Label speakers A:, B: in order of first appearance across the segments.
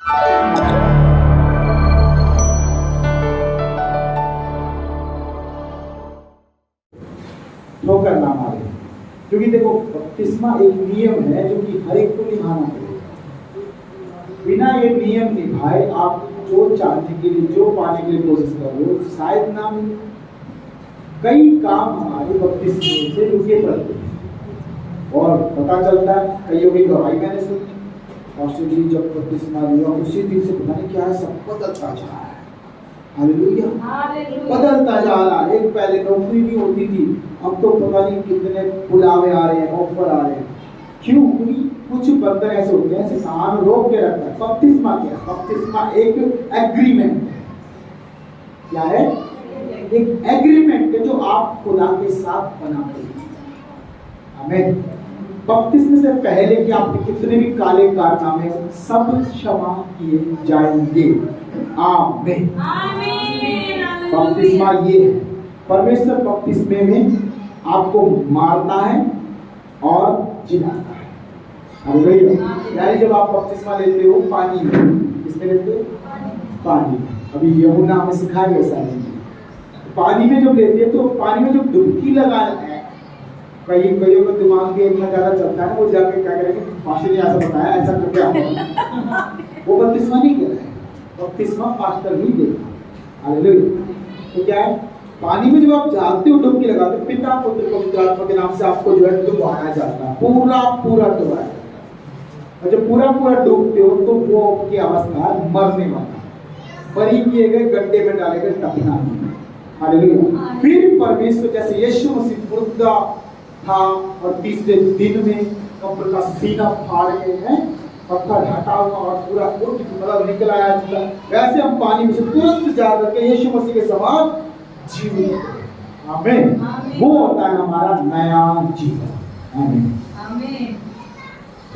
A: ठोकर ना मारे, क्योंकि देखो बपतिस्मा एक नियम है जो कि हर एक को निभाना पड़ेगा। बिना ये नियम निभाए आप जो चाहने के लिए, जो पाने के लिए कोशिश कर रहे हो, शायद ना मिले। कई काम हमारे बपतिस्मे से रुके पड़ते हैं और पता चलता है, कईयों की गवाही मैंने सुनी, पास्टर जी जब बपतिस्मा लिया उसी दिन से पता नहीं क्या है, सब बदलता जा रहा है। हालेलुया, बदलता जा रहा है। एक पहले नौकरी भी होती थी, अब तो पता नहीं कितने बुलावे आ रहे हैं, ऑफर आ रहे हैं। क्यों? क्योंकि कुछ बंधन ऐसे होते हैं शैतान रोक के रखता है। बपतिस्मा क्या है? बपतिस्मा एक एग्रीमेंट है। क्या है? एक एग्रीमेंट है जो आप खुदा के साथ बनाते हैं। आमीन। बपतिस्मे से पहले कि आपके कितने भी काले कारनामे सब क्षमा किए जाएंगे। आमीन। बपतिस्मा ये है, परमेश्वर बपतिस्मे में आपको मारता है और जिलाता है। यानी जब आप बपतिस्मा लेते हो पानी में, किसमें लेते हो? पानी में। अभी यमुना हमें सिखाया गया सारी पानी में जब लेते हैं तो पानी में जब डुबकी लगाना है, कईयों का दिमाग भी इतना ज्यादा चलता है, वो जाके क्या करेंगे, पास्टर ने ऐसा बताया, ऐसा करके आप वो बपतिस्मा नहीं कर रहे हैं, बपतिस्मा पास्टर ही देगा। हालेलुया। तो क्या है, पानी में जब आप जाते हो, डुबकी लगाते हो, पिता पुत्र पवित्र आत्मा के नाम से आपको जो है डुबाया जाता है, पूरा डुबाया। और जब पूरा डूबते हो तो वो आपकी अवस्था मरने वाला, बरी किए गए गड्ढे में डाले गए टपना। हालेलुया। फिर परमेश्वर जैसे यीशु मसीह मुर्दा था और तीसरे दिन में कब्र का सीना फाड़ के हैं, पत्थर हटा हुआ और पूरा उठ मतलब निकल आया, वैसे हम पानी में से तुरंत जा करके यीशु मसीह के समान जीवन। आमीन। वो होता है हमारा नया जीवन। आमीन।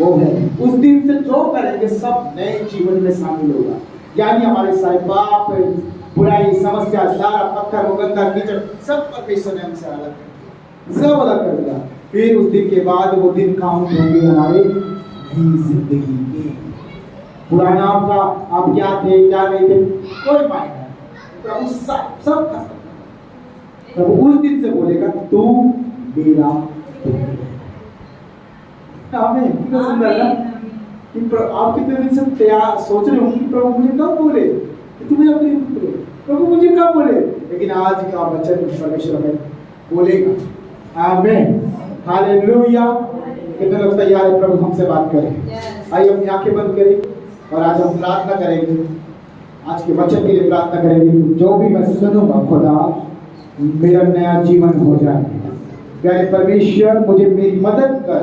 A: वो है उस दिन से जो करेंगे सब नए जीवन में शामिल होगा। यानी हमारे सारे पाप, बुराई, समस्या, सारा पत्थर, गंदा, कीचड़ सब परमेश्वर ने हमसे सब अलग कर दिया। फिर उस दिन के बाद वो दिन काउंट होंगे हमारे नई जिंदगी के। पुराना आपका आप क्या थे क्या नहीं थे कोई मायने नहीं, प्रभु सब खत्म। प्रभु उस दिन से बोलेगा तू मेरा आमीन। कितना सुंदर है कि आप कितने दिन से तैयार सोच रहे होंगे कि प्रभु मुझे कब बोले तू मेरा प्रिय पुत्र, प्रभु मुझे कब बोले, लेकिन आज का वचन परमेश्वर हमें बोलेगा। आमीन। हालेलुया। कितने लोग तैयार है प्रभु हमसे बात करें? आइए अपनी आंखें बंद करें और आज हम प्रार्थना करेंगे, आज के वचन के लिए प्रार्थना करेंगे। जो भी मैं सुनूंगा खुदा मेरा नया जीवन हो जाए। प्यारे परमेश्वर मुझे मेरी मदद कर,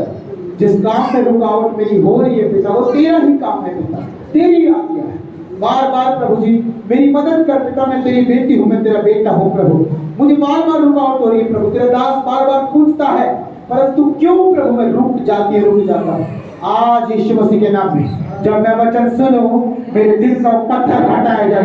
A: जिस काम में रुकावट मेरी हो रही है पिता वो तेरा ही काम है पिता, तेरी आज्ञा है। बार बार प्रभु जी मेरी मदद कर पिता, मैं तेरी बेटी हूँ, मैं तेरा बेटा हूँ प्रभु, मुझे बार बार रुकावट हो रही है प्रभु, तेरा दास बार बार पूछता है परंतु क्यों प्रभु मैं रुक जाता हूँ। आज यीशु मसीह के नाम में जब मैं वचन सुनूं मेरे दिल का पत्थर हटाया जाए।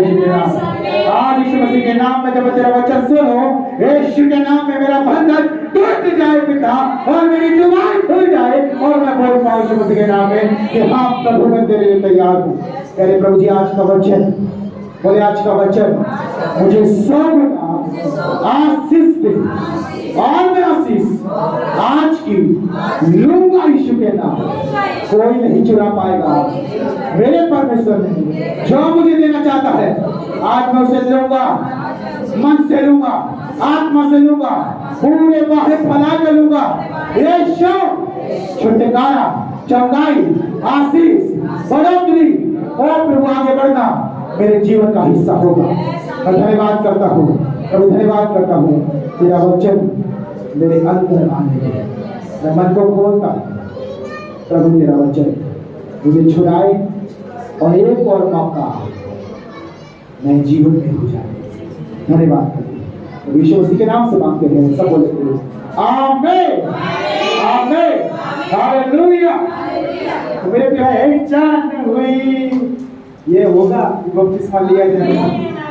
A: आज यीशु मसीह के नाम में जब तेरा वचन सुनो, यीशु के नाम में मेरा बंधन टूट जाए पिता और मेरी जुबान खुल जाए और मैं बोल पाऊं यीशु मसीह के नाम में कि हाँ प्रभु मैं तेरे लिए तैयार हूँ। तेरे प्रभु जी आज का वचन बोले, आज का वचन मुझे सब आशीष दे और मैं आशीष आज की लूंगा यीशु के नाम, कोई नहीं चुरा पाएगा। मेरे परमेश्वर ने जो मुझे देना चाहता है आज मैं उसे लूंगा, मन से लूंगा, आत्मा से लूंगा, पूरे बाहर फैला कर लूंगा। यीशु छुटकारा, चंगाई, आशीष, बढ़ोतरी और प्रभु आगे बढ़ना मेरे जीवन का हिस्सा होगा। मैं धन्यवाद करता हूँ प्रभु, धन्यवाद करता हूँ तेरा वचन मेरे अंदर आने के, मैं मन को खोलता प्रभु, तेरा वचन मुझे छुड़ाए और एक और मौका नए जीवन में हो जाए। धन्यवाद करते यीशु मसीह के नाम से मांगते हैं, सब बोलते आमीन आमीन हालेलुया। तो मेरे पहचान हुई, ये होगा बपतिस्मा लिया जाएगा।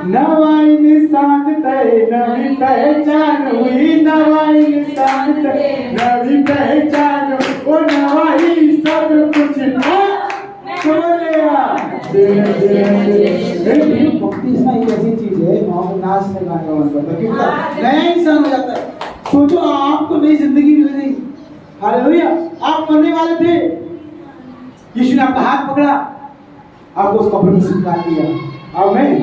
A: नवाई निशान तय नवी पहचान हुई, नवाई निशान तय नवी पहचान, ओ नवाई सब कुछ बपतिस्मा एक ऐसी चीज है वहाँ पर नाचने गाने का मन करता है, क्योंकि नया इंसान हो जाता है। सोचो आपको नई जिंदगी मिल गई, हालेलुया। आप मरने वाले थे, यीशु ने आपका हाथ पकड़ा, आपको उस कब्र में से निकाल दिया। आमीन।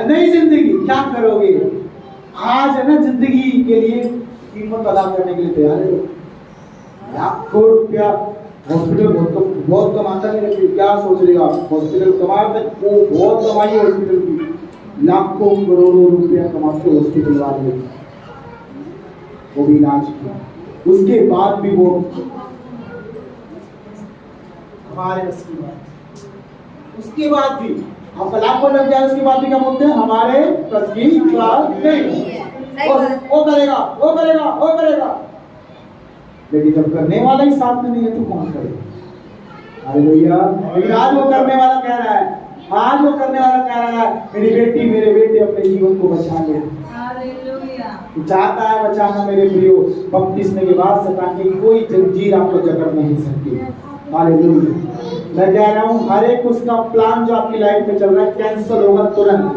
A: नई जिंदगी क्या करोगे? आज है ना जिंदगी के लिए कीमत अदा करने के लिए तैयार है। लाखों रुपया हॉस्पिटल बहुत कमाता है, क्या सोच रहे आप? हॉस्पिटल कमाता है, वो बहुत कमाई हॉस्पिटल की, लाखों करोड़ों रुपया कमाते हॉस्पिटल वाले, वो भी इलाज किया, उसके बाद भी वो हमारे बस की बात, उसके बाद भी आपका लाखों लग जाए, उसके बाद भी क्या बोलते हैं? हमारे बस की बात नहीं, वो करेगा, वो करेगा, वो करेगा। लेकिन जब करने वाला ही साथ में नहीं है तो कौन करेगा? हालेलुया। लेकिन आज वो करने वाला कह रहा है, आज वो करने वाला कह रहा है, मेरी बेटी मेरे बेटे अपने जीवन को बचा ले। हालेलुया। चाहता है बचाना मेरे प्रियो। बपतिस्मे के बाद शैतान की कोई जंजीर आपको जकड़ नहीं सकती। हालेलुया। मैं कह रहा हूँ हर एक उसका प्लान जो आपकी लाइफ में चल रहा है कैंसिल होगा तुरंत।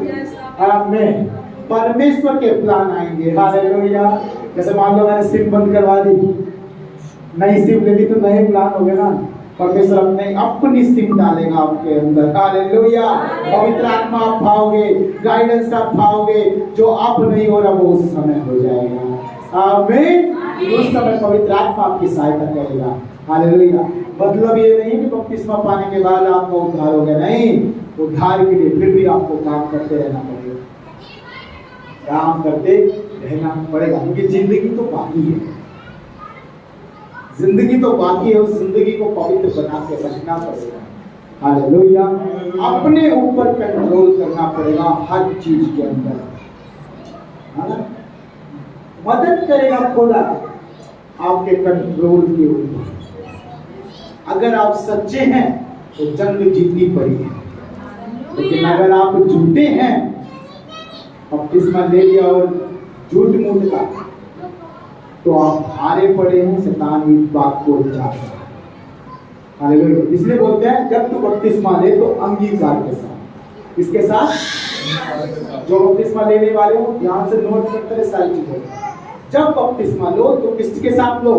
A: आमीन। परमेश्वर के प्लान आएंगे। हालेलुया। जैसे मान लो मैंने सिम बंद करवा दी, नई सिम ले ली तो नए प्लान हो गए ना। परमेश्वर अपनी सिम डालेगा आपके अंदर। हालेलुया। पवित्र आत्मा आप पाओगे, गाइडेंस आप पाओगे, जो अब नहीं हो रहा वो उस समय हो जाएगा। आमीन। उस समय पवित्र आत्मा आपकी सहायता करेगा। हालेलुया। मतलब ये नहीं कि बपतिस्मा पाने के बाद आपका उद्धार हो गया, नहीं। उद्धार के लिए फिर भी आपको काम करते रहना पड़ेगा, काम करते रहना पड़ेगा, क्योंकि जिंदगी तो बाकी है, जिंदगी तो बाकी है। उस जिंदगी को पवित्र बना के रखना पड़ेगा। हालेलुया। अपने ऊपर कंट्रोल करना पड़ेगा हर चीज के अंदर, है ना? मदद करेगा खुदा आपके कंट्रोल के ऊपर। अगर आप सच्चे हैं तो जंग जीतनी पड़ी है, लेकिन अगर आप झूठे हैं, बपतिस्मा ले लिया और झूठ मूठ का, तो आप हारे पड़े हैं। शैतान इस बात को चाहता है। हालेलुया। इसलिए बोलते हैं जब तू बपतिस्मा ले तो अंगीकार के साथ। किसके साथ? जो बपतिस्मा लेने वाले हो ध्यान से नोट करते रहे सारी चीजें। जब बपतिस्मा लो तो किसके साथ लो?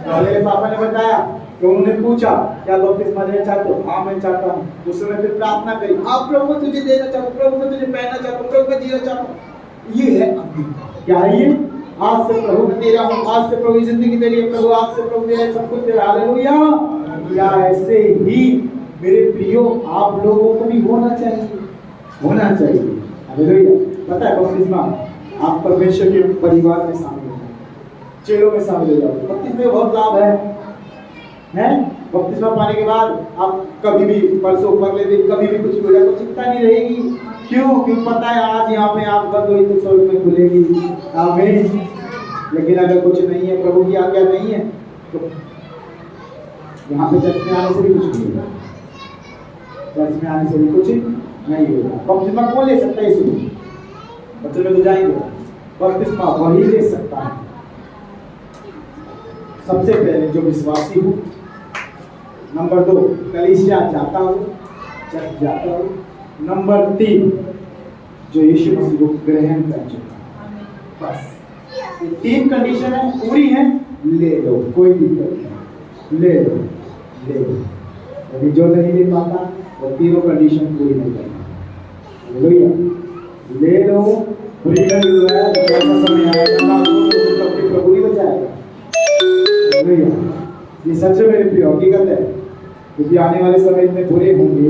A: मेरे पापा ने बताया कि उन्होंने पूछा क्या बपतिस्मा लेना चाहते हो? हाँ मैं चाहता हूँ। उसने फिर प्रार्थना करी, आप प्रभु तुझे देना चाहता हूँ, प्रभु मैं तुझे पहनना चाहता हूँ, प्रभु मैं जीना चाहता हूँ। ये है अंगीकार। क्या है ये? आज से प्रभु मैं तेरा हूँ, आज से प्रभु जिंदगी तेरी है, प्रभु आज से प्रभु मेरा सब कुछ तेरा। हालेलुया। या ऐसे ही मेरे प्रियो आप लोगों को भी होना चाहिए, होना चाहिए। हालेलुया। पता है बपतिस्मा आप परमेश्वर के परिवार में शामिल हो जाओ, चेलों में शामिल हो जाओ। बपतिस्मे बहुत लाभ है। बपतिस्मा पाने के बाद आप कभी भी परसों अगले दिन कभी भी कुछ हो जाए तो चिंता नहीं रहेगी। क्यों? क्योंकि पता है आज यहाँ पे आप बंद हुई तो 100 रुपये खुलेगी। आमीन। लेकिन अगर कुछ नहीं है, प्रभु की आज्ञा नहीं है, तो यहाँ पे चर्च में आने से भी कुछ नहीं होगा, चर्च में आने से भी कुछ नहीं होगा। बपतिस्मा कौन ले सकता है? इसलिए बच्चों में तो जाएंगे, बपतिस्मा वही ले सकता है सबसे पहले जो विश्वासी हो। नंबर 2 कलीसिया जाता हो, चर्च जाता हो। नंबर 3 जो यीशु मसीह को ग्रहण कर चुका। बस ये 3 कंडीशन है, पूरी है, ले लो, कोई दिक्कत नहीं, ले लो, ले लो। अभी जो नहीं ले पाता वो तीनों कंडीशन पूरी नहीं करता। ले लो, पूरी कर लो है, जैसा समय आएगा अपने प्रभु ही बचाएगा। ये सच में मेरे प्रिय हकीकत है, क्योंकि आने वाले समय में बुरे होंगे।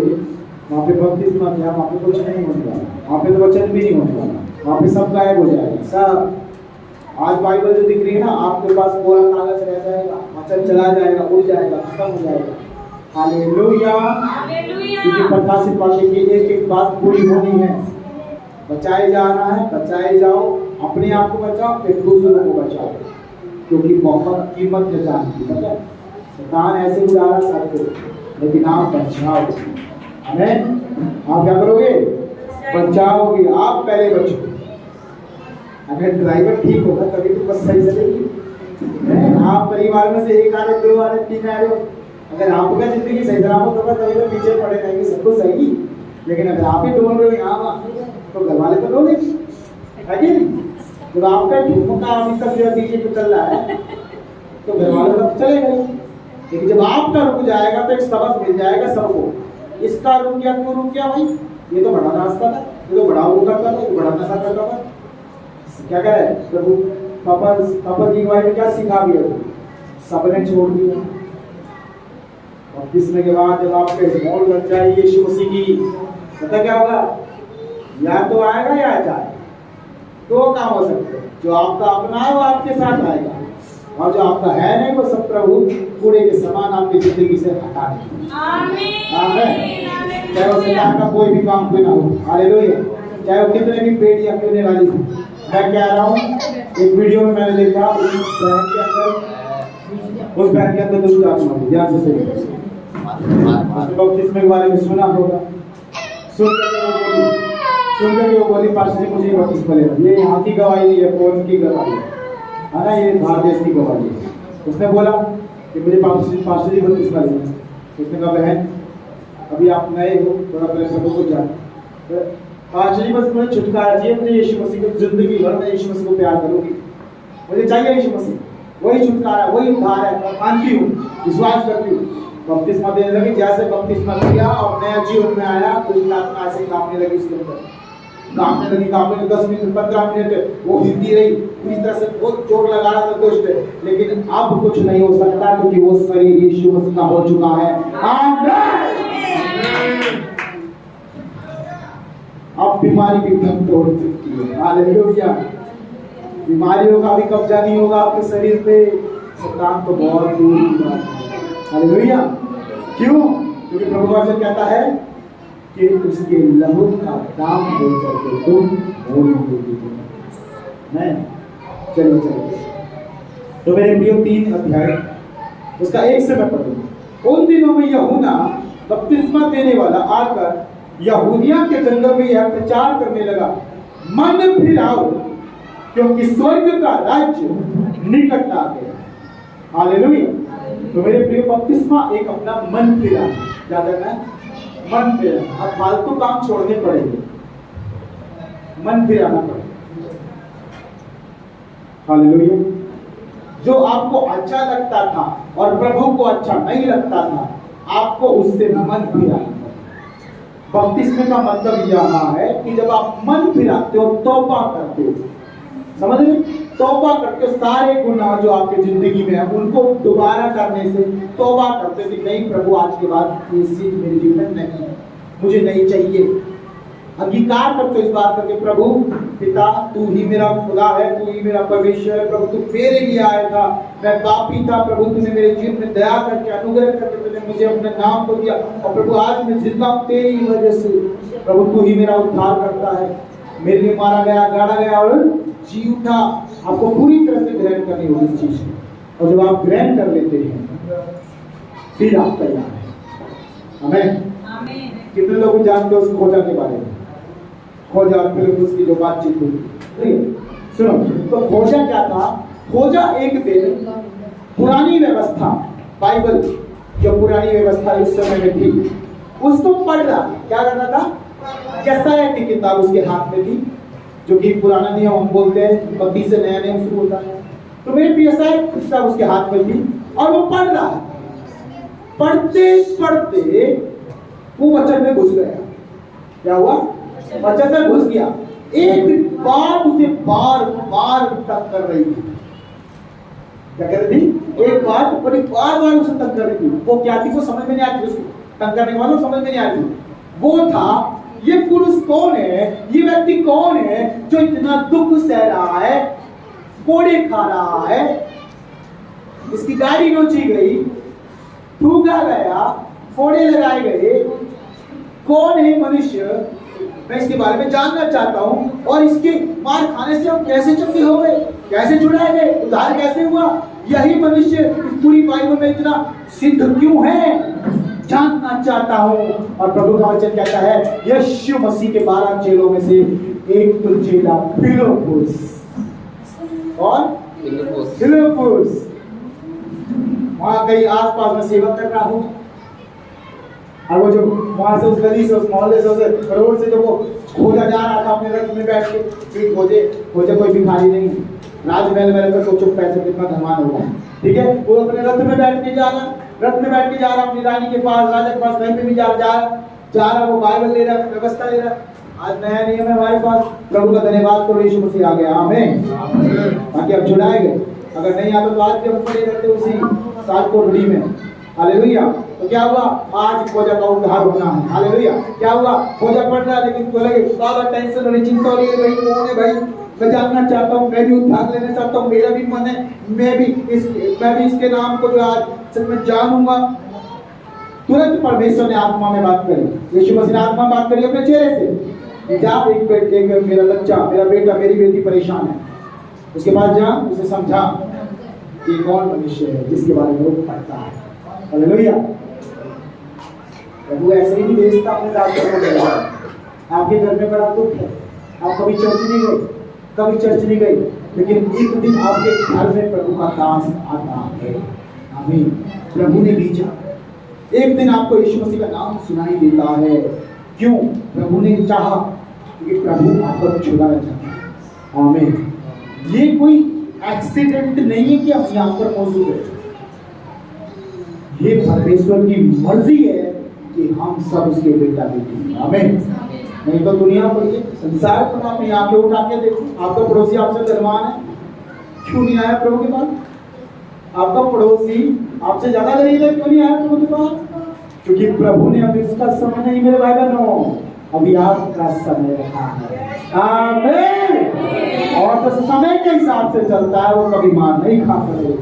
A: वहाँ पे बपतिस्मा क्या, वहाँ पे कुछ नहीं होने वाला, वहाँ पे तो वचन भी नहीं होने वाला, वहाँ पे सब गायब हो जाएगा सब। आज बाइबल जो दिख रही है ना, आपके पास कोरा कागज रह जाएगा, वचन चला जाएगा, उड़ जाएगा, खत्म हो जाएगा। हालेलुया। क्योंकि प्रकाशित वाक्य की एक एक बात पूरी होनी है। बचाए जाना है, बचाए जाओ, अपने आप को बचाओ, फिर दूसरों को बचाओ, क्योंकि बहुत कीमत है जान की। मतलब शैतान ऐसे उड़ाना सबको, लेकिन आप बचाओ। आमीन। आप क्या करोगे? बचाओगे। आप पहले बचो। अगर ड्राइवर ठीक होगा तभी तो बस सही चलेगी। आप परिवार में से 1 आ रहे, 2 आ रहे, 3 आ रहे हो, अगर आपका जिंदगी सही सलामत होगा तभी तो पीछे पड़े रहेंगे, सब कुछ सही। लेकिन अगर आप ही डोल रहे हो यहाँ वहाँ तो घर वाले तो डोलेंगे, है कि नहीं? जब आपका ठुमका अभी तक जो डीजे पे चल रहा है तो घर वालों का चलेगा ही। लेकिन जब आपका रुक जाएगा तो एक सबक मिल जाएगा सबको, इसका रुक गया क्यों रुक गया भाई, ये तो बड़ा नाचता था, ये तो बड़ा वो करता था, ये तो बड़ा नशा करता था। क्या कह रहे हैं प्रभु? पापा की अगुवाई में क्या सिखा दिया? सबने छोड़ दिया। बपतिस्मे के बाद जब आपके मौत लग जाए यीशु मसीह की, पता क्या होगा? या तो आएगा या जाए, दो काम हो सकते हैं। जो आपका अपना है वो आपके साथ आएगा, और जो आपका है नहीं वो सब प्रभु कूड़े के समान आपकी जिंदगी से हटा देंगे। आमीन। चाहे वो शैतान का कोई भी काम क्यों ना हो, हालेलुया। चाहे वो कितने भी बेटियां क्यों नहीं वाली, मैं कह रहा हूँ एक वीडियो में मैंने देखा उस बहन के अंदर दुष्ट आत्मा थी, ध्यान से सुनिए। बपतिस्मे के बारे में सुना होगा, सुनकर वो बोली पास्टर जी मुझे बपतिस्मा लेना। ये यहाँ की गवाही नहीं है, फोन की गवाही है ना, ये भारत देश की गवाही है। उसने बोला कि मुझे पास्टर जी बपतिस्मा लेना। उसने कहा बहन अभी आप नए हो, थोड़ा पहले प्रभु को जानो। पास्टर जी बस मुझे छुटकारा चाहिए, मुझे यीशु मसीह को जिंदगी भर मैं यीशु मसीह को प्यार करूंगी, मुझे चाहिए यीशु मसीह, वही छुटकारा वही उद्धार है, मैं मानती हूँ, विश्वास करती हूँ। बपतिस्मा देने लगी, जैसे बपतिस्मा दिया और नया जीवन में आया, कुछ आत्मा ऐसे कांपने लगी उसके अंदर, कांपने लगी 10 मिनट 15 मिनट वो हिलती रही, पूरी तरह से बहुत जोर लगा रहा था दुष्ट, लेकिन अब कुछ नहीं हो सकता क्योंकि वो शरीर यीशु मसीह का हो चुका है। आमीन। अब बीमारी भी बंद हो सकती है, हालेलुया। बीमारियों का भी कब्जा नहीं होगा आपके शरीर पे, शैतान तो बहुत दूर की बात है, हालेलुया। क्यों? क्योंकि प्रभु वचन कहता है कि उसके लहू का दाम देकर के तुम मोल नहीं। चलिए तो मेरे प्रियो 3 अध्याय उसका 1 से मैं पढ़ूंगा। उन दिनों में यूहन्ना बपतिस्मा देने वाला आकर यहूदिया के जंगल में यह प्रचार करने लगा, मन फिराओ क्योंकि स्वर्ग का राज्य निकट आ गया। हालेलुया। तो मेरे प्रिय बपतिस्मा एक अपना मन फिरा, क्या करना है? मन फिराना। अब फालतू काम छोड़ने पड़ेंगे, मन फिराना पड़ेगा। हालेलुया। जो आपको अच्छा लगता था और प्रभु को अच्छा नहीं लगता था, आपको उससे मन फिराना। बपतिस्मे का मतलब यह है कि जब आप मन फिराते हो, तौबा करते हो, समझ रहे? तौबा करते हो, सारे गुनाह जो आपकी जिंदगी में है उनको दोबारा करने से तौबा करते हो, नहीं प्रभु आज के बाद ये चीज मेरे जीवन में नहीं है, मुझे नहीं चाहिए। अंगीकार करते हो इस बात करके, प्रभु पिता तू ही मेरा खुदा है, तू ही मेरा परमेश्वर है, प्रभु तू मेरे लिए आया था, मैं पापी था, प्रभु तूने मेरे जीवन में दया करके अनुग्रह करके तूने मुझे अपने नाम को दिया, और प्रभु आज मैं जिंदा हूं तेरी वजह से। प्रभु तू ही मेरा उद्धार करता है, मेरे लिए मारा गया, गाड़ा गया और जी उठा। आपको पूरी तरह से ग्रहण करनी होगी इस चीज को, और जब आप ग्रहण कर लेते हैं फिर आप तैयार हैं। आमीन। कितने लोग जानते हो उस खोजा के बारे में? खोजा फिर उसकी जो बातचीत हुई, सुनो तो खोजा क्या था? खोजा एक दिन पुरानी व्यवस्था, बाइबल जो पुरानी व्यवस्था उस समय में थी उसको पढ़ रहा, क्या कर रहा था? यशायाह की किताब उसके हाथ में थी, जो कि पुराना नियम हम बोलते हैं, बत्ती से नया नियम शुरू होता है। तो मेरे प्रिय यशायाह की किताब उसके हाथ में थी और वो पढ़ रहा है। पढ़ते पढ़ते वो वचन में घुस गया। क्या हुआ? वचन में घुस गया। एक बात उसे बार बार तंग कर रही थी। क्या कर रही थी? एक बात बड़ी बार बार उसे तंग कर रही थी। वो क्या थी? वो समझ में नहीं आती उसको, तंग करने वालों समझ में नहीं आती। वो था, ये पुरुष कौन है, ये व्यक्ति कौन है जो इतना दुख सह रहा है, कोड़े खा रहा है, इसकी दाढ़ी नोची गई, थूका गया, कोड़े लगाए गए, कौन है मनुष्य? मैं इसके बारे में जानना चाहता हूं। और इसके मार खाने से हम कैसे चंगे हो गए, कैसे छुड़ाए गए, उद्धार कैसे हुआ? यही मनुष्य इस पूरी बाइबल में इतना सिद्ध क्यों है, जानना चाहता हूं। और प्रभु का वचन कहता है, यीशु मसीह के 12 चेलों में से एक तो चेला फिलिप्पुस, और फिलिप्पुस वहां कहीं आसपास में सेवा कर रहा हो, और वो जो वहां से उस गली से, उस मोहल्ले से, उस रोड से जो वो खोजा जा रहा था अपने रथ में बैठ के, खोजे कोई भिखारी नहीं, राजमहल में रहकर सोचो पैसे कितना धनवान होगा, ठीक है। वो अपने रथ में बैठ के जा रहा, अपनी रानी के पास, राजा के पास, कहीं पे भी जा रहा, वो बाइबल ले रहा, व्यवस्था ले रहा। आज नया नियम है हमारे पास, प्रभु का धन्यवाद करो, यीशु मसीह आ गया, आमीन। बाकी अब छुड़ाए गए, अगर नहीं आता तो आज भी हम पड़े रहते उसी सात कोठरी में, हालेलुया। तो क्या हुआ, आज खोजा का उद्धार होना है, हालेलुया। क्या हुआ, खोजा पड़ रहा है, लेकिन बोले ज्यादा टेंशन और चिंता हो रही है, भाई कौन है भाई, मैं जानना चाहता हूँ, मैं भी उद्धार लेना चाहता हूँ, मेरा भी मन है, मैं भी इसके नाम को जो आज सच में जानूंगा। तुरंत परमेश्वर ने आत्मा में बात करी, यीशु मसीह ने आत्मा बात करी अपने चेहरे से, जा एक मेरा बच्चा, मेरा बेटा, मेरी बेटी परेशान है, उसके बाद जा उसे समझा कि कौन मनुष्य है जिसके बारे में वो पढ़ता है, हालेलुया। प्रभु ऐसे ही नहीं भेजता अपने दासों को। आपके घर में बड़ा दुख है, आप कभी चर्च नहीं गए, लेकिन एक दिन आपके घर में प्रभु का दास आता है, आमीन। प्रभु ने भेजा, एक दिन आपको यीशु मसीह का नाम सुनाई देता है, क्यों? प्रभु ने चाहा, क्योंकि प्रभु आपको छुड़ाना चाहता है, आमीन। ये कोई एक्सीडेंट नहीं है कि हम यहाँ पर मौजूद है, ये परमेश्वर की मर्जी है कि हम सब उसके बेटा बेटी हैं, आमीन। नहीं तो दुनिया पर ये संसार पर आप यहाँ के उठा के देखो, आपका पड़ोसी आपसे धनवान है, क्यों नहीं आया प्रभु के पास? आपका पड़ोसी आपसे ज्यादा गरीब है, क्यों नहीं आया प्रभु के पास? क्योंकि प्रभु ने अभी इसका समय नहीं, मेरे भाई बहनों, अभी आपका समय रखा है, आमीन। और तो समय के हिसाब से चलता है, वो कभी मार नहीं खा सकते,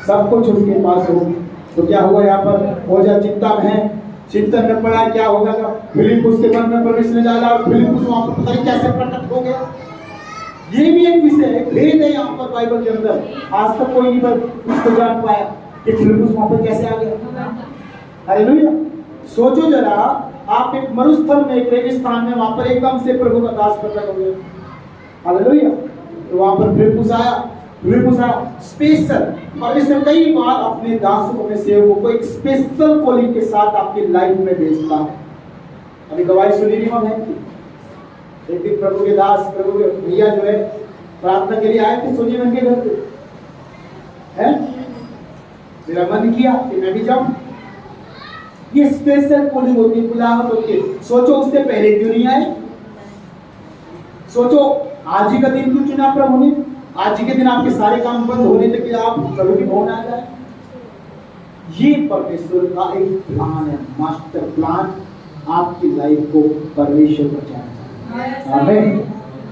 A: सब कुछ उसके पास होगी। तो क्या हुआ यहाँ पर, हो जा चिंता में है, चिंतन में पड़ा, क्या होगा? फिलिप्पुस के मन में परमेश्वर ने डाला, और फिलिप्पुस वहां पर पता नहीं कैसे प्रकट हो गया। ये भी एक विषय है, भेद है यहाँ पर बाइबल के अंदर, आज तक कोई नहीं उसको जान पाया कि फिलिप्पुस वहां पर कैसे आ गया, हालेलुया। सोचो जरा, आप एक मरुस्थल में, एक रेगिस्तान में, वहां पर एकदम से प्रभु का दास प्रकट हो गया, हालेलुया। तो वहां पर फिलिप्पुस आया, स्पेशल परमेश्वर कई बार अपने दासों को, अपने सेवकों को एक स्पेशल कॉलिंग के साथ आपकी लाइफ में भेजता है। अभी गवाही सुनी नहीं हम है, एक दिन प्रभु के दास, प्रभु के भैया जो है प्रार्थना के लिए आए थे सोनीमन के घर पे, है मेरा मन किया कि मैं भी जाऊं। ये स्पेशल कॉलिंग होती है, बुलाहट होती है। सोचो उससे पहले क्यों नहीं आए, सोचो आज ही का दिन क्यों चुना प्रभु ने, आज ही के दिन आपके सारे काम बंद होने तक आप प्रभु की भवन आ जाए। ये परमेश्वर का एक प्लान है, मास्टर प्लान, आपकी लाइफ को परमेश्वर बचाना चाहता है, आमीन।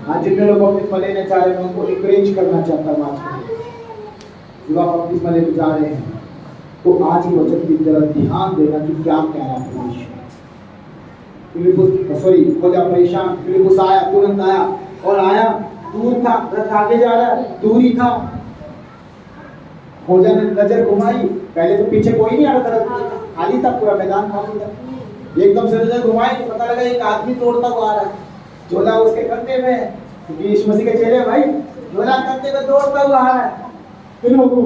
A: आज जितने लोग बपतिस्मा लेने चाह रहे हैं, उनको एनकरेज करना चाहता हूं, आज युवा बपतिस्मा लेने जा रहे हैं, तो आज की वचन की तरफ ध्यान देना कि क्या कह रहा है परमेश्वर। फिलिप्पुस खोजा परेशान, फिलिप्पुस आया, तुरंत आया, और आया दूर था, रथ आगे जा रहा है, दूर ही था। खोजा ने नजर घुमाई, पहले तो पीछे कोई नहीं आ रहा था, खाली था, पूरा मैदान खाली था। एकदम से नजर घुमाई, पता लगा एक आदमी दौड़ता हुआ आ रहा है, झोला उसके कंधे में, क्योंकि यीशु मसीह के चेहरे भाई, झोला कंधे में दौड़ता हुआ आ रहा है। रोको,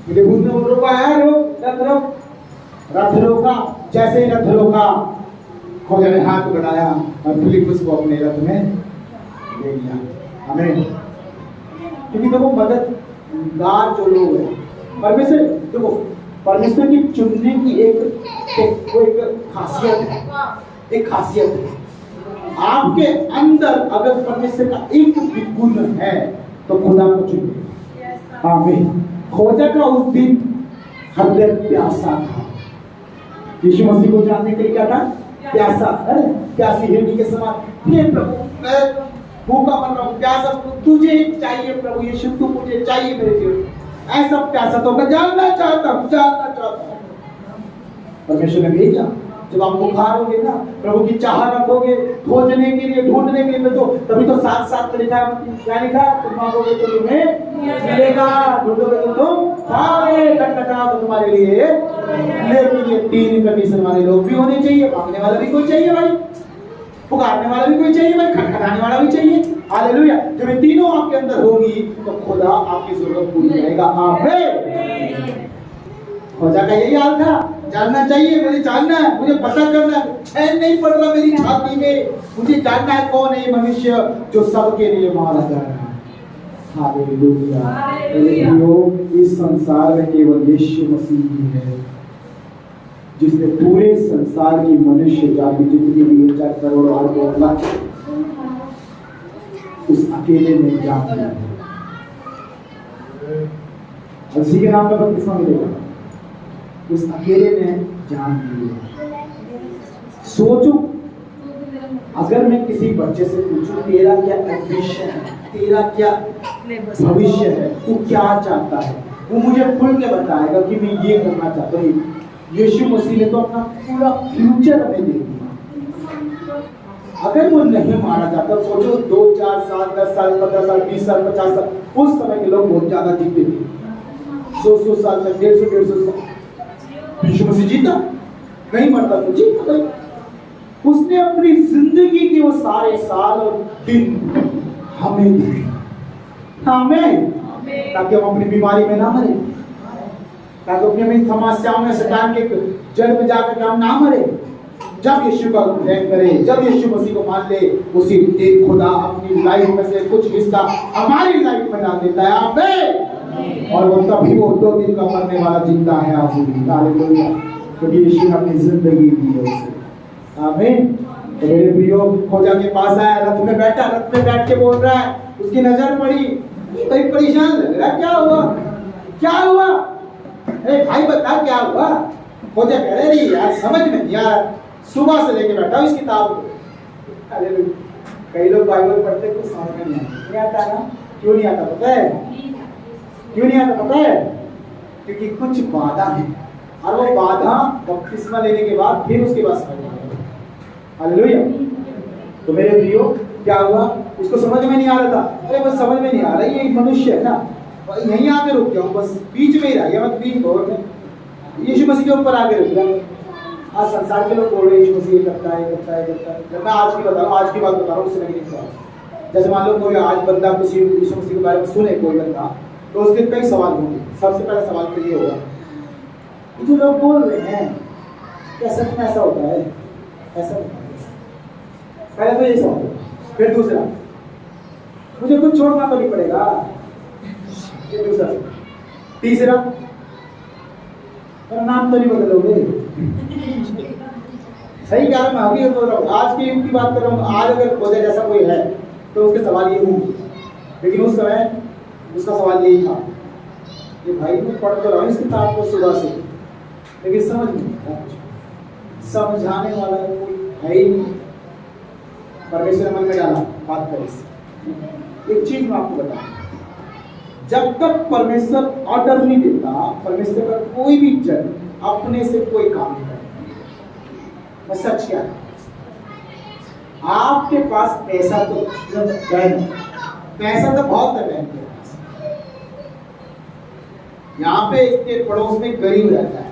A: फिलिप्पुस ने रोका, रथ रोका। जैसे ही रथ रोका, खोजा ने हाथ बढ़ाया और फिलिप्पुस को अपने रथ में ले लिया, आमीन। क्योंकि देखो मददगार जो लोग हैं, परमेश्वर, देखो परमेश्वर की चुनने की एक खासियत है। आपके अंदर अगर परमेश्वर का एक भी गुण है तो खुदा को चुने, आमीन। खोजा का उस दिन हृदय प्यासा था, यीशु मसीह को जानने के लिए क्या था, प्यासा, प्यासी हिरनी के समान। हे प्रभु, मैं भूखा मर रहा हूँ, प्यासा, तुझे चाहिए प्रभु यीशु, तू मुझे चाहिए मेरे जीवन, ऐसा प्यासा तो मैं जानना चाहता हूँ। परमेश्वर ने भेजा। जब आप पुकारोगे ना, प्रभु की चाह रखोगे, खोजने के लिए, ढूंढने के लिए, तो तभी तो साथ साथ लिखा है, क्या लिखा? तुम मांगोगे तो तुम्हें मिलेगा, ढूंढोगे तो तुम पाओगे, खटखटाओ तो तुम्हारे लिए। लेकिन ये तीन कंडीशन वाले लोग भी होने चाहिए, मांगने वाला भी कोई चाहिए भाई, पुकारने वाला भी कोई चाहिए भाई, खटखटाने वाला भी चाहिए, हालेलुया। जब ये तीनों आपके अंदर होगी तो खुदा आपकी जरूरत पूरी करेगा, आमीन। खोजा का यही हाल था, जानना चाहिए, मुझे जानना है, मुझे पता करना है, चैन नहीं पड़ रहा मेरी छाती में, मुझे जानना है कौन है ये मनुष्य जो सबके लिए मारा जा रहा है। हालेलुया। इस संसार में केवल यीशु मसीह ही है जिसने पूरे संसार की मनुष्य जाति जितनी भी 4 करोड़ 8 लाख उस अकेले में जान दिया। उसी के नाम पर बपतिस्मा मिलेगा, उस अकेले ने जान दिया। सोचो, अगर मैं किसी बच्चे से पूछूं तेरा क्या एम्बिशन है, तेरा क्या भविष्य है, तू क्या चाहता है, वो मुझे खुल के बताएगा कि मैं ये करना चाहता हूँ। यीशु मसीह ने तो अपना पूरा फ्यूचर हमें दे दिया। अगर वो नहीं माना जाता, सोचो 2 4 साल 10 साल 15 साल 20 साल 50 साल, उस समय के लोग बहुत ज्यादा जीते थे, 100 साल तक, 150 साल। यीशु मसीह जीता नहीं, मरता तो जीता भाई। उसने अपनी जिंदगी के वो सारे साल और दिन हमें दिए, हमें, ताकि हम अपनी बीमारी में ना मरे, ताकि अपनी समस्याओं में शैतान के जड़ में जाकर हम ना मरे। जब यीशु का ग्रहण करें, जब यीशु मसीह को मान ले, उसी दिन खुदा अपनी लाइफ में से कुछ हिस्सा हमारी लाइफ में डाल देता है। आमीन। और वो तभी वो 2 दिन का मरने वाला जिंदा है आज भी। हालेलुया। क्योंकि यीशु ने अपनी जिंदगी दी है उसे। आमीन। तो मेरे प्रियो, खोजा के पास आया, रथ में बैठा, रथ में बैठ के बोल रहा है, उसकी नजर पड़ी, कहीं परेशान लग रहा है, क्या हुआ क्या हुआ, ए भाई बता क्या हुआ। खोजा कह रहे नहीं यार, समझ में नहीं आ रहा, सुबह से लेके बैठा हूं इस किताब को। अरे कई लोग बाइबल पढ़ते कुछ समझ में नहीं आता ना। क्यों नहीं आता पता है? क्यों नहीं आता पता है? क्योंकि कुछ बाधा है, और वो बाधा बपतिस्मा लेने के बाद फिर उसके बाद समझ में आएगा। हालेलुया। तो मेरे प्रियो, क्या हुआ, उसको समझ में नहीं आ रहा था। अरे बस समझ में नहीं आ रहा, ये मनुष्य है ना, यहीं आके रुक गया हूँ, बस बीच में ही रह गया, मत बीच बोर्ड में यीशु मसीह के ऊपर आके रुक गया। आज संसार के लोग बोल रहे यीशु मसीह करता है करता है करता है। जब मैं आज की बता रहा हूँ, आज की बात बता रहा हूँ, उससे नहीं निकला। जैसे मान लो कोई आज बंदा किसी यीशु मसीह के बारे में सुने कोई बंदा, तो उसके कई सवाल होंगे। सबसे पहला सवाल तो ये होगा, जो लोग बोल रहे हैं क्या सच में ऐसा होता है? ऐसा पहले तो ये सवाल, फिर दूसरा, मुझे कुछ छोड़ना तो नहीं पड़ेगा, फिर दूसरा, तीसरा, मेरा नाम तो नहीं बदलोगे? सही कह रहा मैं अभी बोल रहा हूँ, आज की युग की बात कर रहा हूँ। आज अगर खोजा जैसा कोई है तो उसके सवाल ये होंगे, लेकिन उस समय उसका सवाल यही था कि भाई मैं पढ़ तो रहा हूँ इस किताब को सुबह से, लेकिन समझ नहीं, समझाने वाला कोई है ही नहीं। परमेश्वर मन में डाला बात करें। एक चीज मैं आपको बताऊं, जब तक परमेश्वर ऑर्डर नहीं देता, परमेश्वर का कोई भी जन अपने से कोई काम नहीं करता। मैं सच क्या है, आपके पास पैसा तो बहन, पैसा तो बहुत है बहन के पास। यहाँ पे इसके पड़ोस में गरीब रहता है,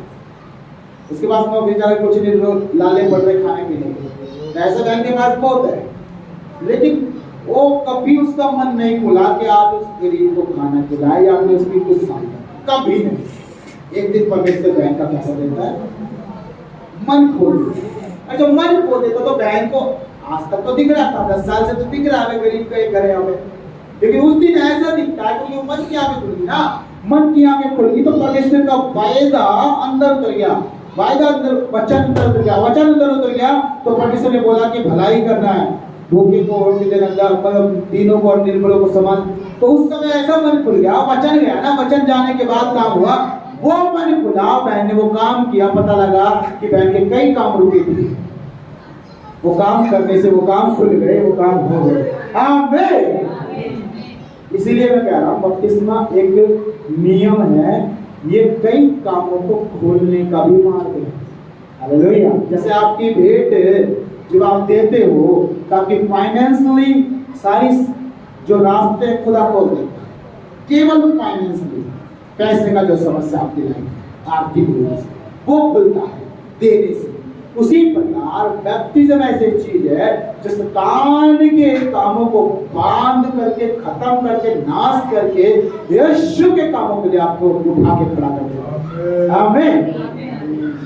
A: उसके पास में जाकर कुछ नहीं, लाले पड़ रहे खाने पीने के, पैसा बहन के पास बहुत है, लेकिन वो कभी उसका मन नहीं खुला कि आप उस गरीब को खाना खिलाए या फिर उसकी कुछ सहायता, कभी नहीं। एक दिन परमेश्वर बहन का पैसा देता है, मन खोल देता। अच्छा, मन खोल देता तो बहन को आज तक तो दिख रहा था, 10 साल से तो दिख रहा है गरीब का एक घर है हमें, लेकिन उस दिन ऐसा दिखता है क्योंकि मन की आंखें खुल गई ना, मन की आंखें खुल गई तो परमेश्वर का वायदा अंदर उतर गया, वायदा अंदर, वचन अंदर उतर गया, वचन अंदर उतर गया तो परमेश्वर ने बोला कि भलाई करना है, भूखे को रोटी देना, मतलब दीनों को और निर्बलों को समान। तो उस समय ऐसा मन खुल गया, वचन गया ना, वचन जाने के बाद काम हुआ, वो मन खुला, बहन ने वो काम किया, पता लगा कि बहन के कई काम रुके थे, वो काम करने से वो काम खुल गए, वो काम हो गए। आमीन। इसीलिए मैं कह रहा हूँ बपतिस्मा एक नियम है, ये कई कामों को खोलने का भी मार्ग है। हालेलुया। जैसे आपकी भेंट जब आप देते हो ताकि फाइनेंशियली सारी जो रास्ते खुदा खोल देता है, केवल फाइनेंशियली पैसे का जो समस्या आपकी लाइफ आर्थिक रूप से वो खुलता है देने से। उसी प्रकार बैप्टिज्म ऐसी चीज है जो शैतान के कामों को बांध करके, खत्म करके, नाश करके यीशु के कामों के लिए आपको उठा के खड़ा कर देगा। आमीन।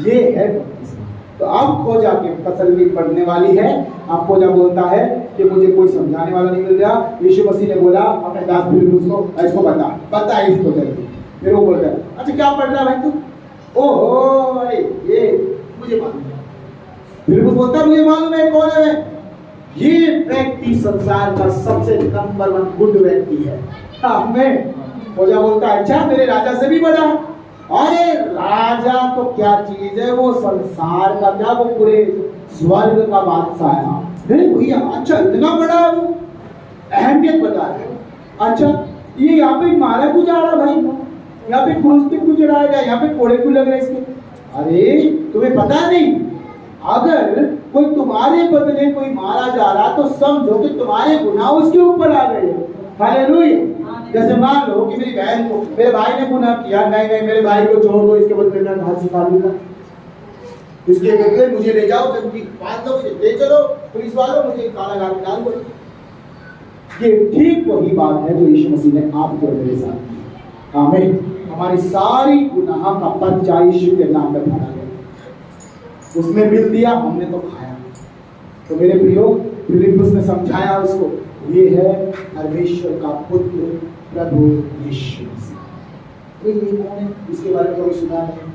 A: ये है बपतिस्मा। तो अब खोजा के तसल्ली पढ़ने वाली है। अब खोजा बोलता है कि मुझे कोई समझाने वाला नहीं मिल रहा। यीशु मसीह ने बोला अपने दास फिलिप्पुस को, इसको बता इसको जल्दी। फिर वो बोलता है, अच्छा क्या पढ़ रहा है भाई तू? ओहो अरे ये मुझे मालूम है। फिलिप्पुस बोलता है मुझे मालूम है कौन है। ये व्यक्ति संसार का सबसे नंबर 1 गुड व्यक्ति है। आमीन। खोजा बोलता है अच्छा मेरे राजा से भी बड़ा। अरे राजा तो क्या चीज है, वो संसार का क्या, वो पूरे स्वर्ग का बादशाह है। अरे भैया अच्छा इतना बड़ा है वो, अहमियत बता रहे हो। अच्छा ये यहाँ पे मारा क्यों जा रहा भाई, यहाँ पे क्रूस पे क्यों चढ़ाएगा, यहाँ पे कोड़े क्यों लग रहे इसके? अरे तुम्हें पता नहीं, अगर कोई तुम्हारे बदले कोई मारा जा रहा तो समझो कि तुम्हारे गुनाह उसके ऊपर आ गए। हालेलुया। जैसे मान लो कि मेरी बहन को, मेरे भाई ने गुनाह किया, नहीं मेरे भाई को छोड़ दो, इसके बदले मैं घास सिखा दूंगा, इसके बदले मुझे ले जाओ, जल्दी बांध लो, मुझे ले चलो पुलिस वालों, मुझे काला गाड़ी डाल दो। ये ठीक वही बात है जो यीशु मसीह ने आपके और मेरे साथ की। आमीन। हमारी सारी गुनाह का पर्चा यीशु के नाम में भरा गया, उसने बिल दिया, हमने तो खाया। तो मेरे प्रियो, फिलिप्पुस ने समझाया उसको, ये है परमेश्वर का पुत्र प्रभु यीशु मसीह। ये कौन है, इसके बारे में कभी सुना नहीं।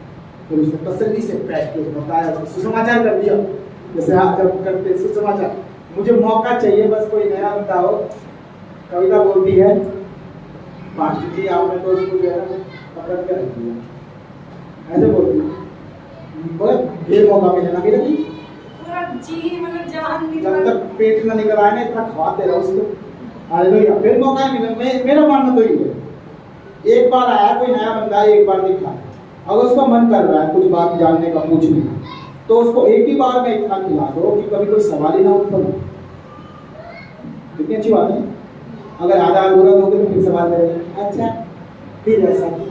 A: फिर उसने तसल्ली से बैठ के बताया, सुसमाचार कर दिया। जैसे आप जब करते सुसमाचार, मुझे मौका चाहिए, बस कोई नया बंदा हो। कविता बोलती है, पास्टर जी आपने तो उसको जो है ना पकड़ के रख दिया, ऐसे बोलती है। ये मौका मिले ना मेरे जी, मतलब जान जब तक पेट ना निकल आए ना इतना खवाते रहो उसको। हालेलुया। फिर मौका मिले। मेरा मानना तो ये है, एक बार आया कोई नया बंदा, एक बार दिखा, अगर उसका मन कर रहा है कुछ बात जानने का, पूछने का, तो उसको एक ही बार में इतना खिला दो कि कभी कोई सवाल ही ना उत्पन्न हो। कितनी अच्छी बात है। अगर आधा अधूरा दोगे तो फिर सवाल करेगा, अच्छा फिर ऐसा क्यों?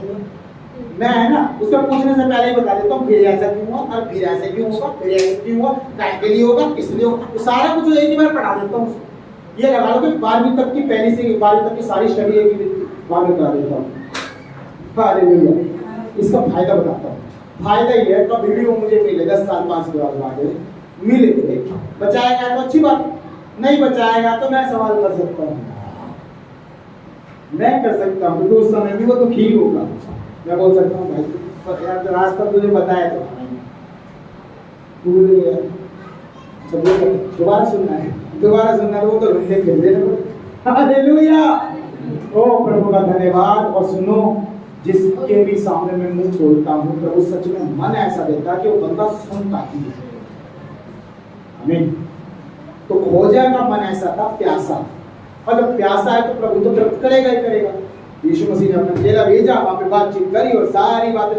A: मैं है ना उसका पूछने से पहले ही बता देता हूँ, फिर ऐसा क्यों हुआ, और फिर ऐसे क्यों होगा, फिर ऐसे क्यों हुआ, काय के लिए होगा, किस लिए होगा, तो सारा कुछ एक ही बार पढ़ा देता हूँ। ये लगा लो कि 12वीं तक की, पहली से 12वीं तक की सारी स्टडी एक ही बार में करा देता हूँ। हालेलुया। इसका फायदा बताता हूँ। फायदा ये है, कब वीडियो मुझे मिले 10 साल 5 साल बाद मिले, बचाएगा तो अच्छी बात, नहीं बचाएगा तो मैं सवाल कर सकता हूँ, मैं कर सकता हूँ, क्योंकि उस समय भी वो तो ठीक होगा। मैं बोल सकता हूँ भाई पर यार रास्ता तुझे बताया तो दोबारा सुनना है, वो तो घंटे फिर देना। हालेलुया। ओ प्रभु का धन्यवाद। और सुनो, जिसके भी सामने मैं मुंह खोलता हूँ प्रभु सच में मन ऐसा देता कि वो बंदा सुनता ही है। आमीन। तो खोजा का मन ऐसा था, प्यासा, और जब प्यासा है तो प्रभु तो तृप्त करेगा ही करेगा। यीशु मसीह ने अपना चेला भेजा, वहां पे बातचीत करी और सारी बातें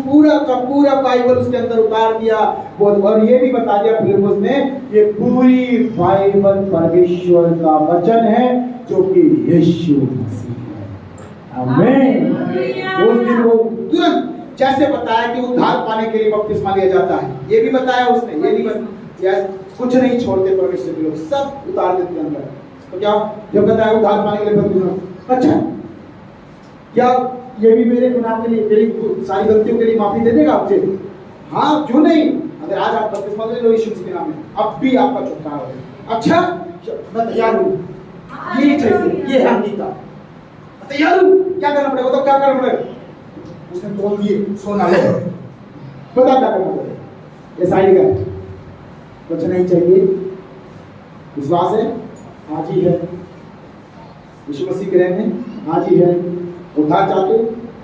A: पूरा का पूरा बाइबल उसके अंदर उतार दिया। और ये भी बता दिया फिलिप्पुस ने, ये पूरी बाइबल परमेश्वर का वचन है जो कि यीशु मसीह है। आमीन। उस दिन वो तुरंत जैसे बताया कि उद्धार पाने के लिए बपतिस्मा लिया जाता है, ये भी बताया उसने। ये नहीं बताया, कुछ नहीं छोड़ते परमेश्वर के लोग, सब उतार देते अंदर। तो क्या जब बताया उद्धार पाने के लिए बपतिस्मा, अच्छा क्या ये भी मेरे गुनाह के लिए, मेरी सारी गलतियों के लिए माफी दे देगा आपसे? हाँ क्यों नहीं। अगर आज आप बपतिस्मा ले लो यीशु के नाम में, अब भी आपका छुटकारा होगा। अच्छा मैं तैयार हूँ, ये चाहिए, ये है अंगीकार, तैयार हूँ। क्या करना पड़ेगा तो क्या करना पड़ेगा? उसने बोल दिए सोना लो, बता क्या करना पड़ेगा। ये साइड का कुछ नहीं चाहिए, विश्वास है, आज ही है। यीशु मसीह के रहने आज ही है। उद्धार चाहते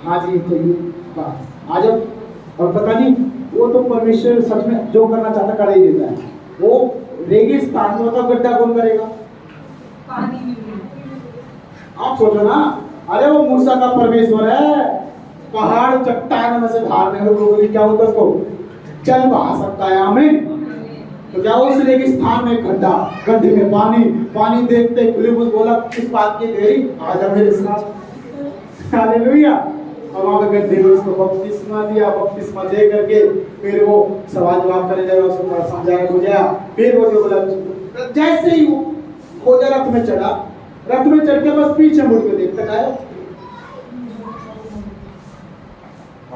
A: आज ही चाहिए, बस आ जाओ। और पता नहीं वो तो परमेश्वर सच में जो करना चाहता कर ही देता है। वो रेगिस्तान में तो गड्ढा कौन करेगा? पानी में। आप सोचो ना, अरे वो मूसा का परमेश्वर है, पहाड़ चट्टान में से धारने को क्या होता है, उसको चल बहा सकता है। आमीन। तो क्या उस रेगिस्तान में गड्ढा, गड्ढे में पानी देखते फिलिप्पुस बोला किस बात की देरी, आजा मेरे साथ। हालेलुया। और वहाँ पे गड्ढे में उसको बपतिस्मा दिया, बपतिस्मा दे करके फिर वो सवाल जवाब करने लगा, उसको थोड़ा समझाया बुझाया, फिर वो जो बोला, जैसे ही वो खोजा रथ में चढ़ा, रथ में चढ़ के बस पीछे मुड़ के देखता है।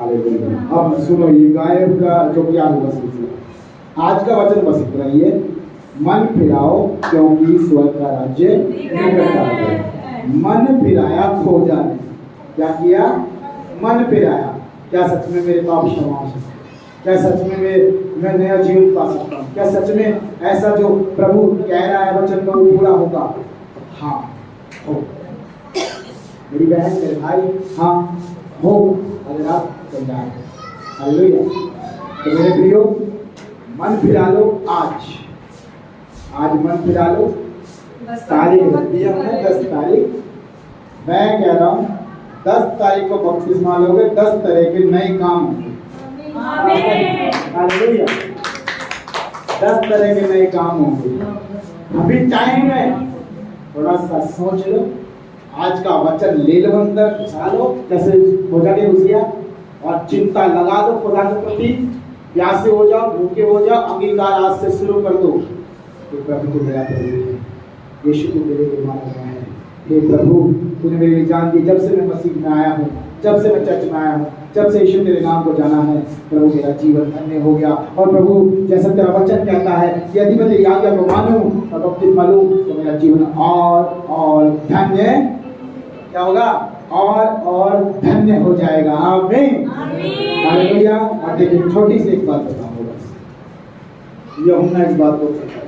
A: अब सुनो ये गायब का जो क्या होगा सिलसिला। आज का वचन बस इतना ही है, मन फिराओ क्योंकि स्वर्ग का राज्य निकट आ गया। मन फिराया खोजा नहीं, क्या किया? मन फिराया। क्या सच में मेरे पाप क्षमा हो सकते? क्या सच में मैं नया जीवन पा सकता हूँ? क्या सच में ऐसा जो प्रभु कह रहा है वचन में वो पूरा होगा? हाँ हो। मेरी बहन मेरे भाई, हाँ हो, अगर आप तैयार हैं। हालेलुया। तो मेरे प्रियो, मन फिरा लो आज मन फिरा लो। तारीख दिया है 10 तारीख। मैं कह रहा हूँ 10 तारीख को बपतिस्मा लोगे, 10 तरह के नए काम होंगे। हालेलुया। 10 तरह के नए काम होंगे। अभी टाइम है, थोड़ा सा सोच लो, आज का वचन ले लो, अंदर घुसा लो, जैसे खोजा के घुस गया, और चिंता लगा दो खुदा के प्रति। प्यासे हो जाओ, भूखे हो जाओ, अंगीकार आज से शुरू कर दो। तो प्रभु को मेरा प्रभु है, यीशु को मेरे लिए माना गया है। हे प्रभु, तूने मेरे लिए जान दी। जब से मैं मसीह में आया हूँ, जब से मैं चर्च में आया हूँ, जब से यीशु तेरे नाम को जाना है, प्रभु मेरा जीवन धन्य हो गया। और प्रभु जैसा तेरा वचन कहता है, यदि मैं तेरी आज्ञा को मानूं और बपतिस्मा लूं तो मेरा जीवन और धन्य क्या होगा? और धन्य हो जाएगा। आमीन। हालेलुया। और देखिए छोटी सी एक बात बताऊंगा बस। यूहन्ना इस बात को कहता है,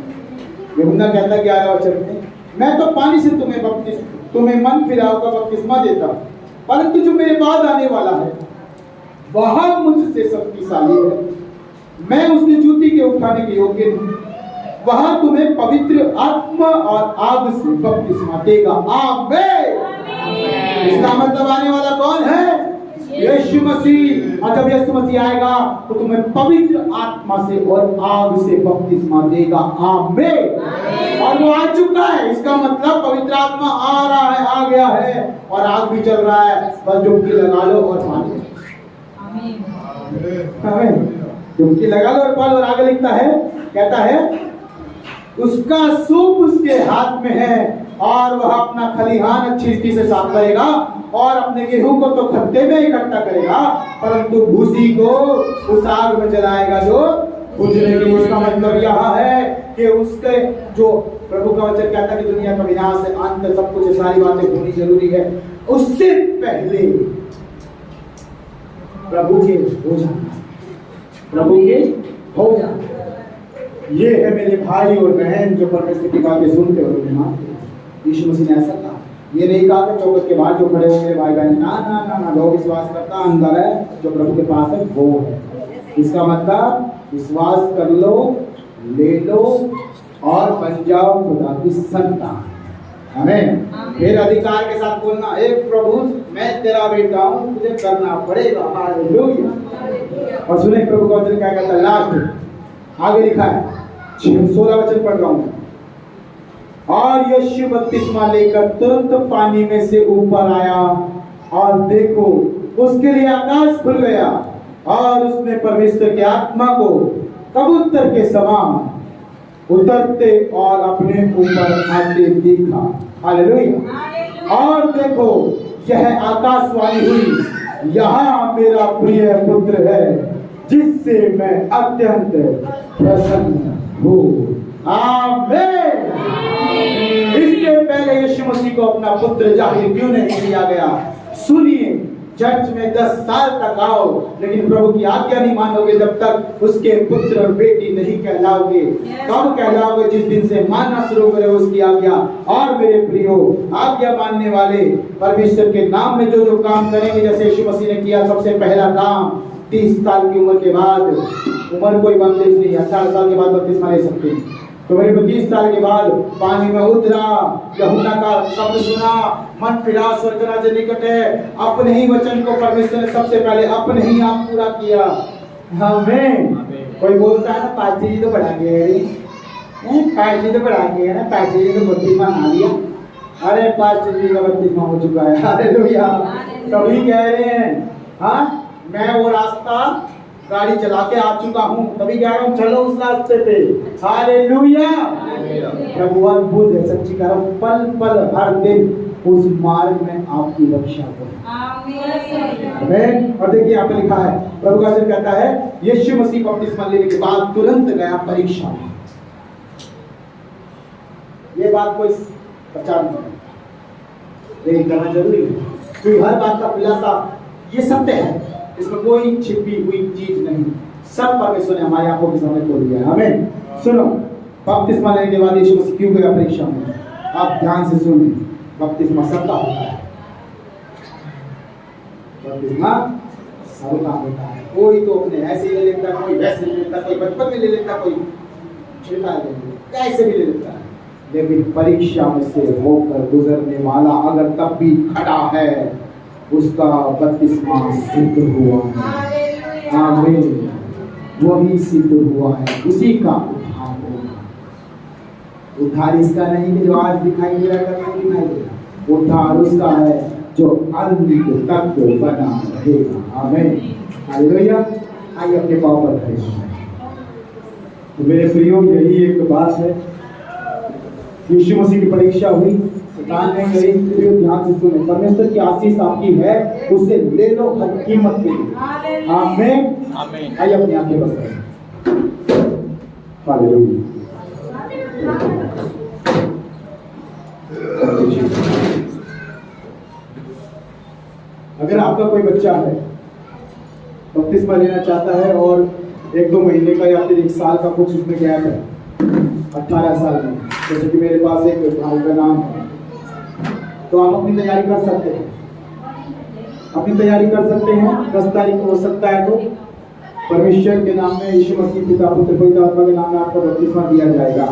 A: यूहन्ना कहता है 11 वचन में, मैं तो पानी से तुम्हें मन फिराव का बपतिस्मा देता, परंतु जो मेरे बाद आने वाला है वह मुझसे शक्तिशाली है, मैं उसकी जूती के उठाने के योग्य नहीं। वह तुम्हें पवित्र आत्मा और आग से बपतिस्मा देगा। आमीन। इसका मतलब आने वाला कौन है? यीशु मसीह। और जब यीशु मसीह आएगा तो तुम्हें पवित्र आत्मा से और आग से बपतिस्मा देगा। आमीन। और वो आ चुका है, इसका मतलब पवित्र आत्मा आ रहा है, आ गया है, और आग भी चल रहा है। बस डुबकी लगा लो और पानी। आमीन। डुबकी लगा लो और पानी। और आगे लिखता है, कहता है उसका सूप उसके हाथ में है और वह अपना खलिहान अच्छी रीति से साफ करेगा और अपने गेहूं को तो खत्ते में इकट्ठा करेगा, परंतु भूसी को उस आग में जलाएगा जो बुझने की। उसका मतलब यह है कि उसके जो प्रभु का वचन कहता है कि दुनिया का विनाश है, अंत सब कुछ, सारी बातें होनी जरूरी है, उससे पहले प्रभु के हो जाना, प्रभु के हो जाना। ये है मेरे भाई और बहन जो परमेश्वर की बातें सुनते हो, मानते। यीशु मसीह ने ऐसा कहा, ये नहीं कहा कि चौखट के बाहर जो खड़े हो मेरे भाई बहन, ना ना ना ना, जो विश्वास करता अंदर है, जो प्रभु के पास है वो है। इसका मतलब विश्वास कर लो, ले लो और बन जाओ खुदा की संतान। हमें फिर अधिकार के साथ बोलना, एक प्रभु मैं तेरा बेटा हूँ, तुझे करना पड़ेगा। हालेलुया। और सुने प्रभु का वचन क्या कहता है, लास्ट आगे लिखा है, 16 वचन पढ़ रहा हूँ। और यीशु बपतिस्मा लेकर तुरंत पानी में से ऊपर आया, और देखो उसके लिए आकाश खुल गया और उसने परमेश्वर की आत्मा को कबूतर के समान उतरते और अपने ऊपर आते देखा। हालेलुया। और देखो यह आकाशवाणी हुई, यहाँ मेरा प्रिय पुत्र है जिससे मैं अत्यंत प्रसन्न हूँ। आमीन। इससे पहले यीशु मसीह को अपना पुत्र जाहिर क्यों नहीं किया गया? सुनिए, चर्च में 10 साल तक आओ, लेकिन प्रभु की आज्ञा नहीं मानोगे जब तक उसके पुत्र और बेटी नहीं कहलाओगे। कब कहलाओगे? जिस दिन से मानना शुरू करे उसकी आज्ञा। और मेरे प्रियो, आज्ञा मानने वाले परमेश्वर के नाम में जो जो काम करेंगे, जैसे यीशु मसीह ने किया, सबसे पहला काम 30 साल की उम्र के बाद, उम्र कोई बंदेज नहीं, 18 साल के बाद बपतिस्मा ले सकते हैं। तो मेरे 30 साल के बाद पानी में उतरा, यूहन्ना का शब्द सुना, मन फिरा, स्वर्ग राज्य निकट है। अपने ही वचन को परमेश्वर ने सबसे पहले अपने ही आप पूरा किया। हमें कोई बोलता है ना, पाजी जी तो बढ़ा गए, पाजी तो बढ़ा गए ना, पाजी जी तो बपतिस्मा ना लिया। अरे पाजी जी का बपतिस्मा हो चुका है। हालेलुया। सभी कह रहे हैं हाँ, मैं वो रास्ता गाड़ी चला के आ चुका हूँ, तभी कह रहा हूँ चलो उस रास्ते पे। हालेलुया। प्रभु अद्भुत है, सच्ची कह रहा हूँ, पल पल हर दिन उस मार्ग में आपकी रक्षा करे। आमीन। और देखिए यहाँ पे लिखा है, प्रभु का वचन कहता है, यीशु मसीह बपतिस्मा लेने के बाद तुरंत गया परीक्षा में। ये बात कोई प्रचार नहीं, लेकिन करना जरूरी है, क्योंकि हर बात का खुलासा ये सत्य है, इसमें कोई छिपी हुई चीज नहीं, सब परमेश्वर ने हमारी आंखों के सामने खोल दिया है। आमीन। सुनो, बपतिस्मा लेने के बाद यीशु मसीह क्यों गया परीक्षा में? आप ध्यान से सुनिए। बपतिस्मा सबका होता है, बपतिस्मा सबका होता है। कोई तो अपने ऐसे ले लेता, कोई वैसे ले लेता, कोई बचपन में ले लेता, कोई छिड़का ले लेता, कैसे भी ले लेता है, लेकिन परीक्षा में से होकर गुजरने वाला अगर तब भी खड़ा है, उसका बपतिस्मा सिद्ध हुआ है। आमीन। वही सिद्ध हुआ है, उसी का उद्धार होगा। उद्धार इसका नहीं कि जो आज दिखाई दे रहा है, कल नहीं दिखाई दे रहा। उद्धार उसका है जो अंत तक बना रहेगा। आमीन। हालेलुया। आइए अपने पाँव पर खड़े हों। तो मेरे प्रियो, यही एक बात है, यीशु मसीह की परीक्षा हुई, शैतान ने कही, ध्यान से सुने, परमेश्वर की आशीष आपकी है, उसे ले लो हर कीमत पे। आमीन। आमीन। आइए अपनी आंखें बंद करें। हालेलुया। अगर आपका कोई बच्चा है, बपतिस्मा लेना चाहता है और 1-2 महीने का या फिर 1 साल का कुछ उसमें गैप है, 18 साल में, जैसे कि मेरे पास एक भाई का नाम है, तो आप अपनी तैयारी कर सकते हैं, अपनी तैयारी कर सकते हैं। 10 तारीख को हो सकता है तो परमेश्वर के नाम में, यीशु मसीह पिता पुत्र पवित्र आत्मा के नाम में आपको बपतिस्मा दिया जाएगा,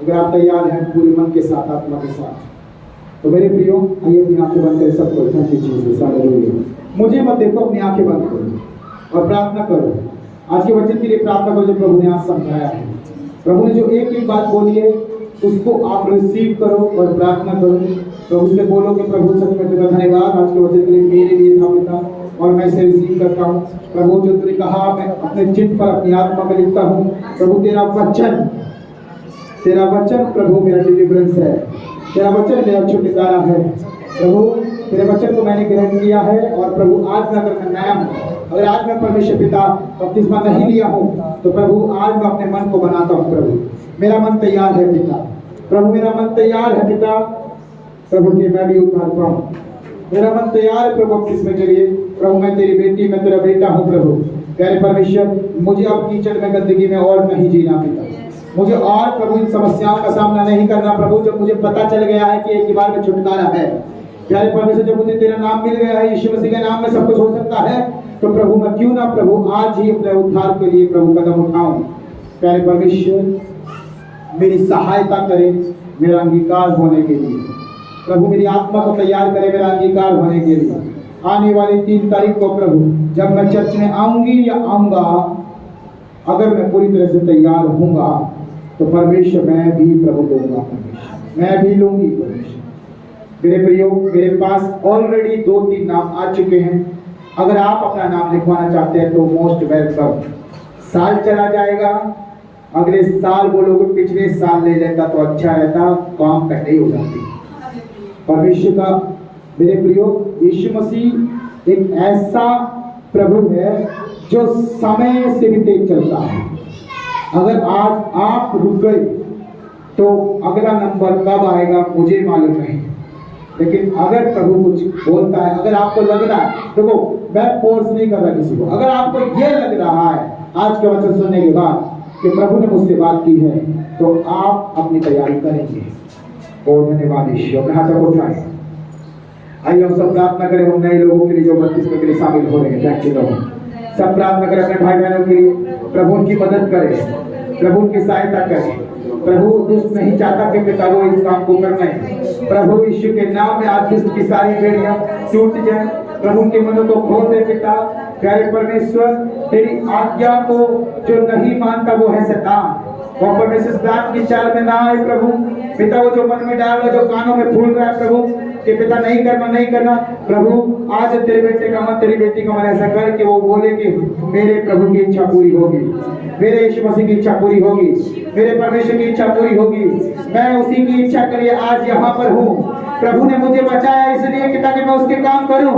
A: अगर आप तैयार हैं पूरे मन के साथ, आत्मा के साथ। तो मेरे प्रियो, आइए अपनी आंखें बंद करें, सबको थैंक यू जीसस। हालेलुया। मुझे मत देखो, अपनी आंखें बंद करो और प्रार्थना करो। आज के वचन के लिए प्रार्थना करो जो प्रभु ने आज समझाया है। प्रभु ने जो एक बात बोली है उसको आप रिसीव करो और प्रार्थना करो। प्रभु से बोलो कि प्रभु सच में तेरा धन्यवाद, आज के वचन के लिए मेरे लिए था पिता, और मैं इसे रिसीव करता हूँ। प्रभु जो तूने कहा, मैं अपने चित्त पर अपनी आत्मा में लिखता हूँ। प्रभु तेरा वचन प्रभु मेरा डिलीवरेंस है, तेरा वचन मेरा छुटकारा है। प्रभु तेरे वचन को मैंने ग्रहण किया है, और प्रभु आज मैं अगर मैं नया हूँ, अगर आज मैं परमेश्वर पिता बपतिस्मा नहीं लिया हूँ, तो प्रभु आज मैं अपने मन को बनाता हूँ। प्रभु मेरा मन तैयार है पिता, प्रभु मेरा मन तैयार है पिता, प्रभु कि मैं भी उद्धार पाऊँ। मेरा मन तैयार है प्रभु बपतिस्मा के लिए। प्रभु मैं तेरी बेटी, मैं तेरा बेटा हूँ। प्रभु प्यारे परमेश्वर, मुझे अब कीचड़ में, गंदगी में और नहीं जीना पिता, मुझे और प्रभु इन समस्याओं का सामना नहीं करना। प्रभु जब मुझे पता चल गया है कि एक ही बार में छुटकारा है, प्यारे परमेश्वर जब मुझे तेरा नाम मिल गया है, यीशु मसीह के नाम में सब कुछ हो सकता है, तो प्रभु मैं क्यों ना प्रभु आज ही अपने उद्धार के लिए प्रभु कदम उठाऊं। प्यारे परमेश्वर मेरी सहायता करें मेरा अंगीकार होने के लिए। प्रभु मेरी आत्मा को तैयार करे मेरा अंगीकार होने के लिए। आने वाली 3 तारीख को प्रभु जब मैं चर्च में आऊंगी या आऊंगा, अगर मैं पूरी तरह से तैयार होऊंगा, तो परमेश्वर मैं भी प्रभु दूंगा, परमेश्वर मैं भी लूंगी। परमेश्वर मेरे प्रियो, मेरे पास ऑलरेडी 2-3 नाम आ चुके हैं। अगर आप अपना नाम लिखवाना चाहते हैं तो मोस्ट वेलकम। साल चला जाएगा, अगले साल बोलोगे पिछले साल ले लेता तो अच्छा रहता, काम पहले ही हो जाती। परमेश्वर का मेरे प्रियो, यीशु मसीह एक ऐसा प्रभु है जो समय से भी तेज चलता है। अगर आज आप रुक गए तो अगला नंबर कब आएगा मुझे मालूम नहीं, लेकिन अगर प्रभु कुछ बोलता है, अगर आपको लग रहा है, देखो मैं फोर्स नहीं कर रहा किसी को, अगर आपको ये लग रहा है आज के वचन सुनने के बाद कि प्रभु ने मुझसे बात की है, तो आप अपनी तैयारी करेंगे। बहुत धन्यवाद ईश्वर। हाथ उठाएं, आइए हम सब प्रार्थना करें उन नए लोगों के लिए जो बपतिस्मा के लिए शामिल हो रहे हैं। Thank you Lord. सब प्रार्थना करें अपने भाई बहनों के लिए, प्रभु उनकी मदद करे, प्रभु उनकी सहायता करे। प्रभु दुष्ट नहीं चाहता कि पिता वो इस काम को करना है। प्रभु यीशु के नाम में आज दुष्ट की सारी बेड़ियां टूट जाए, प्रभु उनके मनों को खोल दे पिता। प्यारे परमेश्वर, तेरी आज्ञा को जो नहीं मानता वो है शैतान, वो परमेश्वर शैतान की चाल में ना आए। प्रभु पिता वो जो मन में डाल रहा है, जो कानों में फूल रहा है, प्रभु कि पिता नहीं करना नहीं करना। प्रभु आज तेरे बेटे का मन, तेरी बेटी का मन ऐसा कर कि वो बोले कि मेरे प्रभु की इच्छा पूरी होगी, मेरे यीशु मसीह की इच्छा पूरी होगी, मेरे परमेश्वर की इच्छा पूरी होगी। मैं उसी की इच्छा के लिए आज यहाँ पर हूँ। प्रभु ने मुझे बचाया इसलिए कि ताकि मैं उसके काम करूँ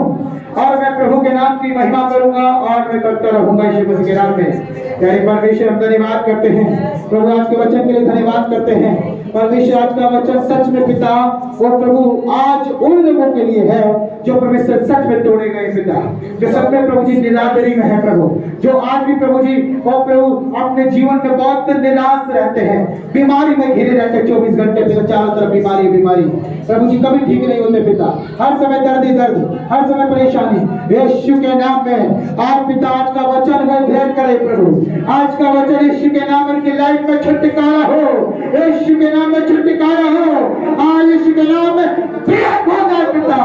A: और मैं प्रभु के नाम की महिमा करूंगा और मैं करता रहूंगा यीशु मसीह के नाम में। प्यारे परमेश्वर, हम धन्यवाद करते हैं प्रभु आज के वचन के लिए, धन्यवाद करते हैं परमेश्वर। आज का वचन सच में पिता वो प्रभु आज उन लोगों के लिए है जो परमेश्वर सच में तोड़े गए पिता, जो सच में प्रभु जी निरादरी में है प्रभु, जो आज भी प्रभु जी और प्रभु अपने जीवन में बहुत निराश रहते हैं, बीमारी में घिरे रहते हैं 24 घंटे पिता, चारों तरफ बीमारी बीमारी प्रभु जी, कभी ठीक नहीं होते पिता, हर समय दर्द ही दर्द, हर समय परेशानी। यीशु के नाम में आज पिता आज का वचन वो भेंट करे प्रभु, आज का वचन यीशु के नाम में उनकी लाइफ में छुटकारा हो, यीशु के नाम में छुटकारा हो, आज यीशु के नाम में ब्रेक हो जाए पिता,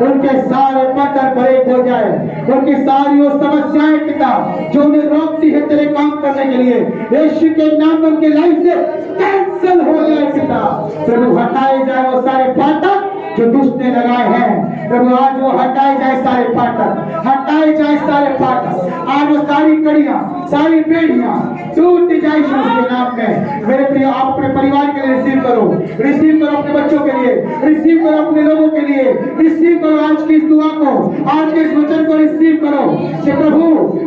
A: उनके सारे बंधन ब्रेक हो जाए, उनकी सारी वो समस्याएं पिता जो उन्हें रोकती है तेरे काम करने के लिए, यीशु के नाम में उनकी लाइफ से कैंसिल हो जाए पिता। प्रभु हटाए जाए वो सारे फाटक जो दुष्ट ने लगाए हैं प्रभु, आज वो हटाए जाए सारे फाटक, हटाए जाए सारे फाटक, आज वो सारी कड़ियां सारी बेड़ियां टूट जाए यीशु के नाम में। मेरे प्रिय, आप अपने परिवार के लिए रिसीव करो, रिसीव करो अपने बच्चों के लिए, रिसीव करो अपने लोगों के लिए, रिसीव करो आज की इस दुआ को, आज के इस वचन को रिसीव करो कि प्रभु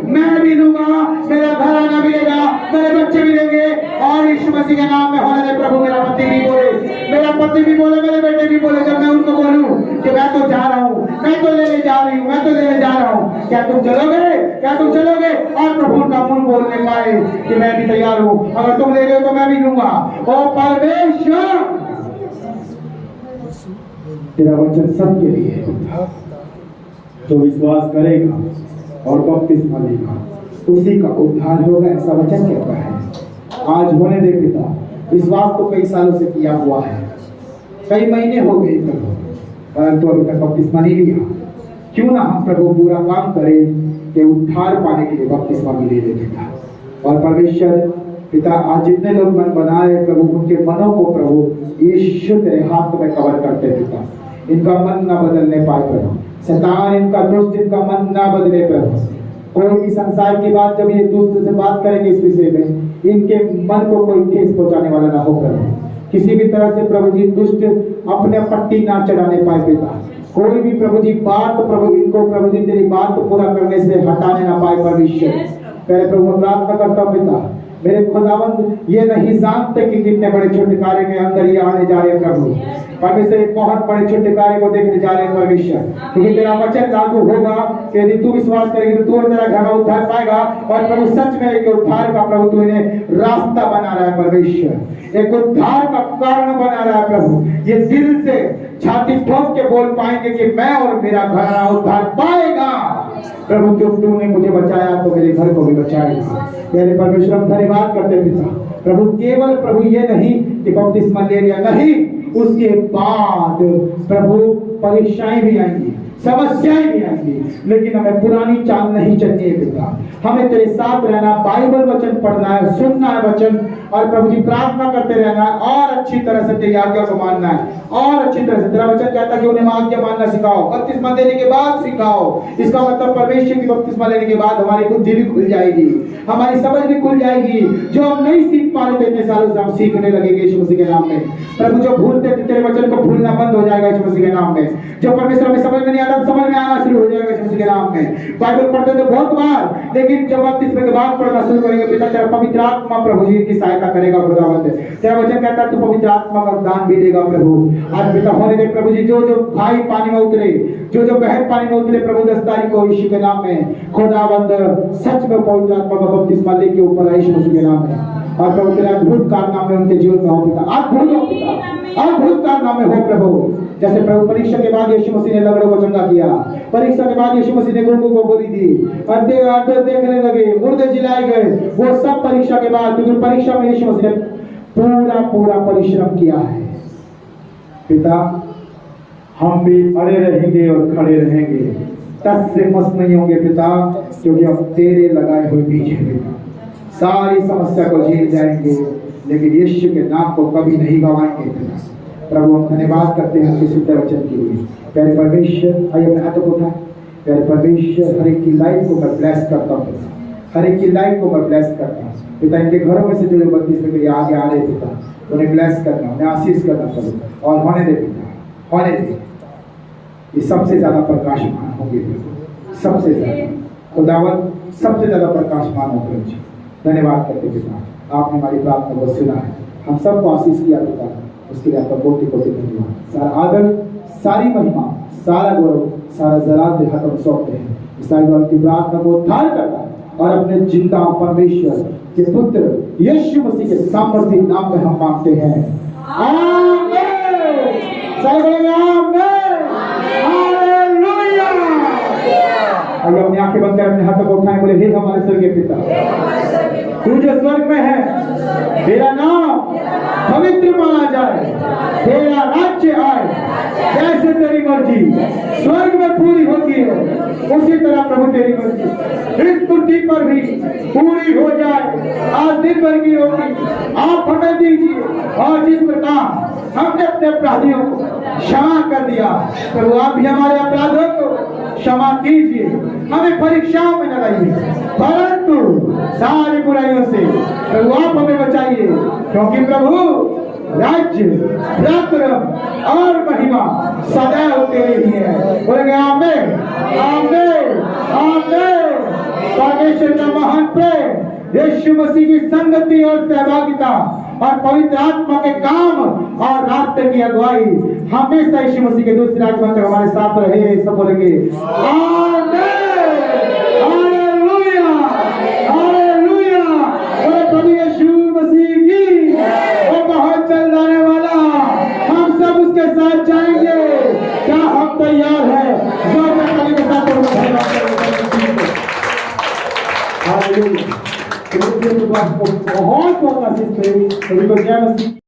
A: मैं भी लूंगा, मेरा घराना भी लेगा, मेरे बच्चे भी लेंगे और यीशु मसीह के नाम में होने दे प्रभु। मेरा पति भी बोले, मेरा पति भी बोले, मेरे बेटे भी बोले, जब मैं उनको बोलूं कि मैं तो जा रहा हूं, मैं तो लेने जा रही हूं, मैं तो लेने जा रहा हूं, क्या तुम चलोगे, क्या तुम चलोगे? और प्रभु का मुंह बोलने पाए कि मैं भी तैयार हूं, अगर तुम ले रहे हो तो मैं भी लूंगा। ओ परमेश्वर, तेरा वचन सबके लिए है, जो विश्वास करेगा और बपतिस्मा लेगा उसी का उद्धार होगा, ऐसा वचन कहता है। आज होने दे पिता, विश्वास तो कई सालों से किया हुआ है, कई महीने हो गए प्रभु, परंतु अभी तक बपतिस्मा नहीं लिया। क्यों ना हम प्रभु पूरा काम करें कि उद्धार पाने के लिए बपतिस्मा भी ले ले पिता। और परमेश्वर पिता, आज जितने लोग मन बना रहे प्रभु, उनके मनों को प्रभु यीशु तेरे हाथ में कवर करते पिता, इनका मन ना बदलने पाए प्रभु, शैतान इनका दुष्ट इनका मन ना बदले प्रभु। कोई भी संसार की बात जब ये दूसरे से बात करेंगे इस विषय में, इनके मन को कोई ठेस पहुंचाने वाला ना हो प्रभु, किसी भी तरह से प्रभु जी दुष्ट अपने पट्टी ना चढ़ाने पाए पिता। कोई भी प्रभु जी बात प्रभु इनको प्रभु जी तेरी बात पूरा करने से हटाने ना पाए परमेश्वर। पहले प्रभु मैं प्रार्थना करता हूँ पिता, मेरे खुदावंद ये नहीं जानते कि कितने बड़े छुटकारे के अंदर ये आने जा रहे हैं प्रभु, परमेश्वर एक बहुत बड़े छुटकारे को देखने जा रहे हैं परमेश्वर, क्योंकि तेरा वचन लागू होगा कि यदि तू विश्वास करेगी तो तू और तेरा घर उद्धार पाएगा। और प्रभु सच में एक उद्धार का प्रभु तू इन्हें रास्ता बना रहा है परमेश्वर, एक उद्धार का कारण बना रहा है प्रभु। ये दिल से छाती ठोक के बोल पाएंगे कि मैं और मेरा घर उद्धार पाएगा प्रभु, जो तूने मुझे बचाया तो मेरे घर को भी बचाएगा। मेरे परमेश्वर हम धन्यवाद करते पिता प्रभु, केवल प्रभु ये नहीं कि बपतिस्मा ले लिया, नहीं उसके बाद प्रभु परीक्षाएं भी आएंगी, समस्याएं भी आएंगी, लेकिन हमें पुरानी चाल नहीं चलनी है पिता, हमें तेरे साथ रहना, बाइबल वचन पढ़ना है, सुनना है वचन, और प्रभु जी प्रार्थना करते रहना है, और अच्छी तरह से तेरी आज्ञा को मानना है, और अच्छी तरह से तेरा वचन कहता है कि उन्हें आज्ञा मानना सिखाओ, बपतिस्मा देने के बाद सिखाओ। इसका मतलब परमेश्वर की बपतिस्मा लेने के बाद हमारी बुद्धि भी खुल जाएगी, हमारी समझ भी खुल जाएगी, जो हम नहीं सीख पा रहे थे इतने सालों से हम सीखने लगेंगे यीशु मसीह के नाम में प्रभु। जो भूलते थे तेरे वचन को भूलना बंद हो जाएगा यीशु मसीह के नाम में, जो परमेश्वर में समझ में नहीं आता समझ में आना शुरू हो जाएगा यीशु मसीह के नाम में। बाइबल पढ़ते थे बहुत बार, लेकिन जब बपतिस्मा के बाद पढ़ना शुरू करेंगे पिता, तेरा पवित्र आत्मा प्रभु जी की सहायता करेगा खुदावंद। तेरा वचन कहता है तू पवित्र आत्मा का दान भी देगा प्रभु। आज पिता होने दे प्रभु जी, जो जो भाई पानी में उतरे, जो जो बहन पानी में उतरे प्रभु 10 तारीख को यीशु के नाम में खुदावंद सच में पवित्र आत्मा का बपतिस्मा लेके ऊपर यीशु मसीह के नाम में, और प्रभु तेरा अद्भुत कारनामे उनके जीवन में हो पिता, अद्भुत हो पिता, अद्भुत कारनामे हो प्रभु। जैसे प्रभु परीक्षा के बाद यीशु मसीह ने लंगड़ों को चंगा किया, परीक्षा के बाद यीशु मसीह ने गूंगों को बोली दी, अंधे देखने लगे, मुर्दे जिलाए गए, वो सब परीक्षा के बाद, क्योंकि परीक्षा में यीशु मसीह ने पूरा परिश्रम किया है पिता। हम भी अड़े रहेंगे और खड़े रहेंगे, तस से मस नहीं होंगे पिता, क्योंकि हम तेरे लगाए हुए बीज हैं पिता। सारी समस्या को झेल जाएंगे, लेकिन यीशु के नाम को कभी नहीं गवाएंगे पिता। प्रभु हम धन्यवाद करते हैं आपके शुद्ध वचन के लिए। प्यारे परमेश्वर, आइए अपने हाथों को उठाएं। प्यारे परमेश्वर, हर एक की लाइफ को मैं ब्लेस करता हूँ पिता, हर एक की लाइफ को मैं ब्लेस करता हूँ पिता। इनके घरों में से जो 32 में आगे आ रहे पिता, उन्हें ब्लेस करना, उन्हें आशीष करना प्रभु, और होने दे पिता, होने दे। ये सबसे ज्यादा प्रकाशमान होंगे प्रभु, सबसे ज्यादा खुदावन, सबसे ज्यादा प्रकाशमान होंगे। धन्यवाद करते पिता, आपने हमारी प्रार्थना को सुना है, हम सबको आशीष किया पिता, उसके लिए आपका कोटि कोटि धन्यवाद। सारा आदर, सारी महिमा, सारा गौरव, सारा जलाल तेरे हाथों में सौंपते हैं। ईसाई की प्रार्थना को उद्धार करता है और अपने जिंदा परमेश्वर के पुत्र यीशु मसीह के सामर्थ्य नाम में हम मांगते हैं, आमीन। सब बोलेंगे आमीन, हालेलुया। आइए अपनी आंखें बंद कर अपने हाथों को उठाएं, बोले हे हमारे स्वर्गीय पिता, तू जो स्वर्ग में है, तेरा नाम पवित्र माना जाए, तेरा राज्य आए, जैसे तेरी मर्जी स्वर्ग में पूरी होती है, उसी तरह प्रभु तेरी मर्जी इस पृथ्वी पर भी पूरी हो जाए। आज दिन भर की रोटी आप हमें दीजिए, और जिस प्रकार हमने अपने अपराधियों को क्षमा कर दिया, प्रभु आप भी हमारे अपराधों को क्षमा कीजिए। हमें परीक्षाओं में न लाइए, परंतु सारी बुराइयों से प्रभु आप हमें बचाइए, क्योंकि प्रभु राज्य, पराक्रम और महिमा सदैव तेरी ही है। बोलेंगे आमीन, आमीन, आमीन। परमेश्वर का महान प्रेम, यीशु मसीह की संगति और सहभागिता और पवित्र आत्मा के काम और रास्ते की अगुवाई हमेशा यीशु मसीह के दूसरे आगमन तक हमारे साथ रहे। सब बोलेंगे आमीन, हालेलुया, हालेलुया। बोले प्रभु यीशु मसीह की, वो बहुत जल्द आने वाला, हम सब उसके साथ जाएंगे। क्या हम तैयार हैं? जोरदार के साथ हालेलुया। बहुत बहुत आशीष करें।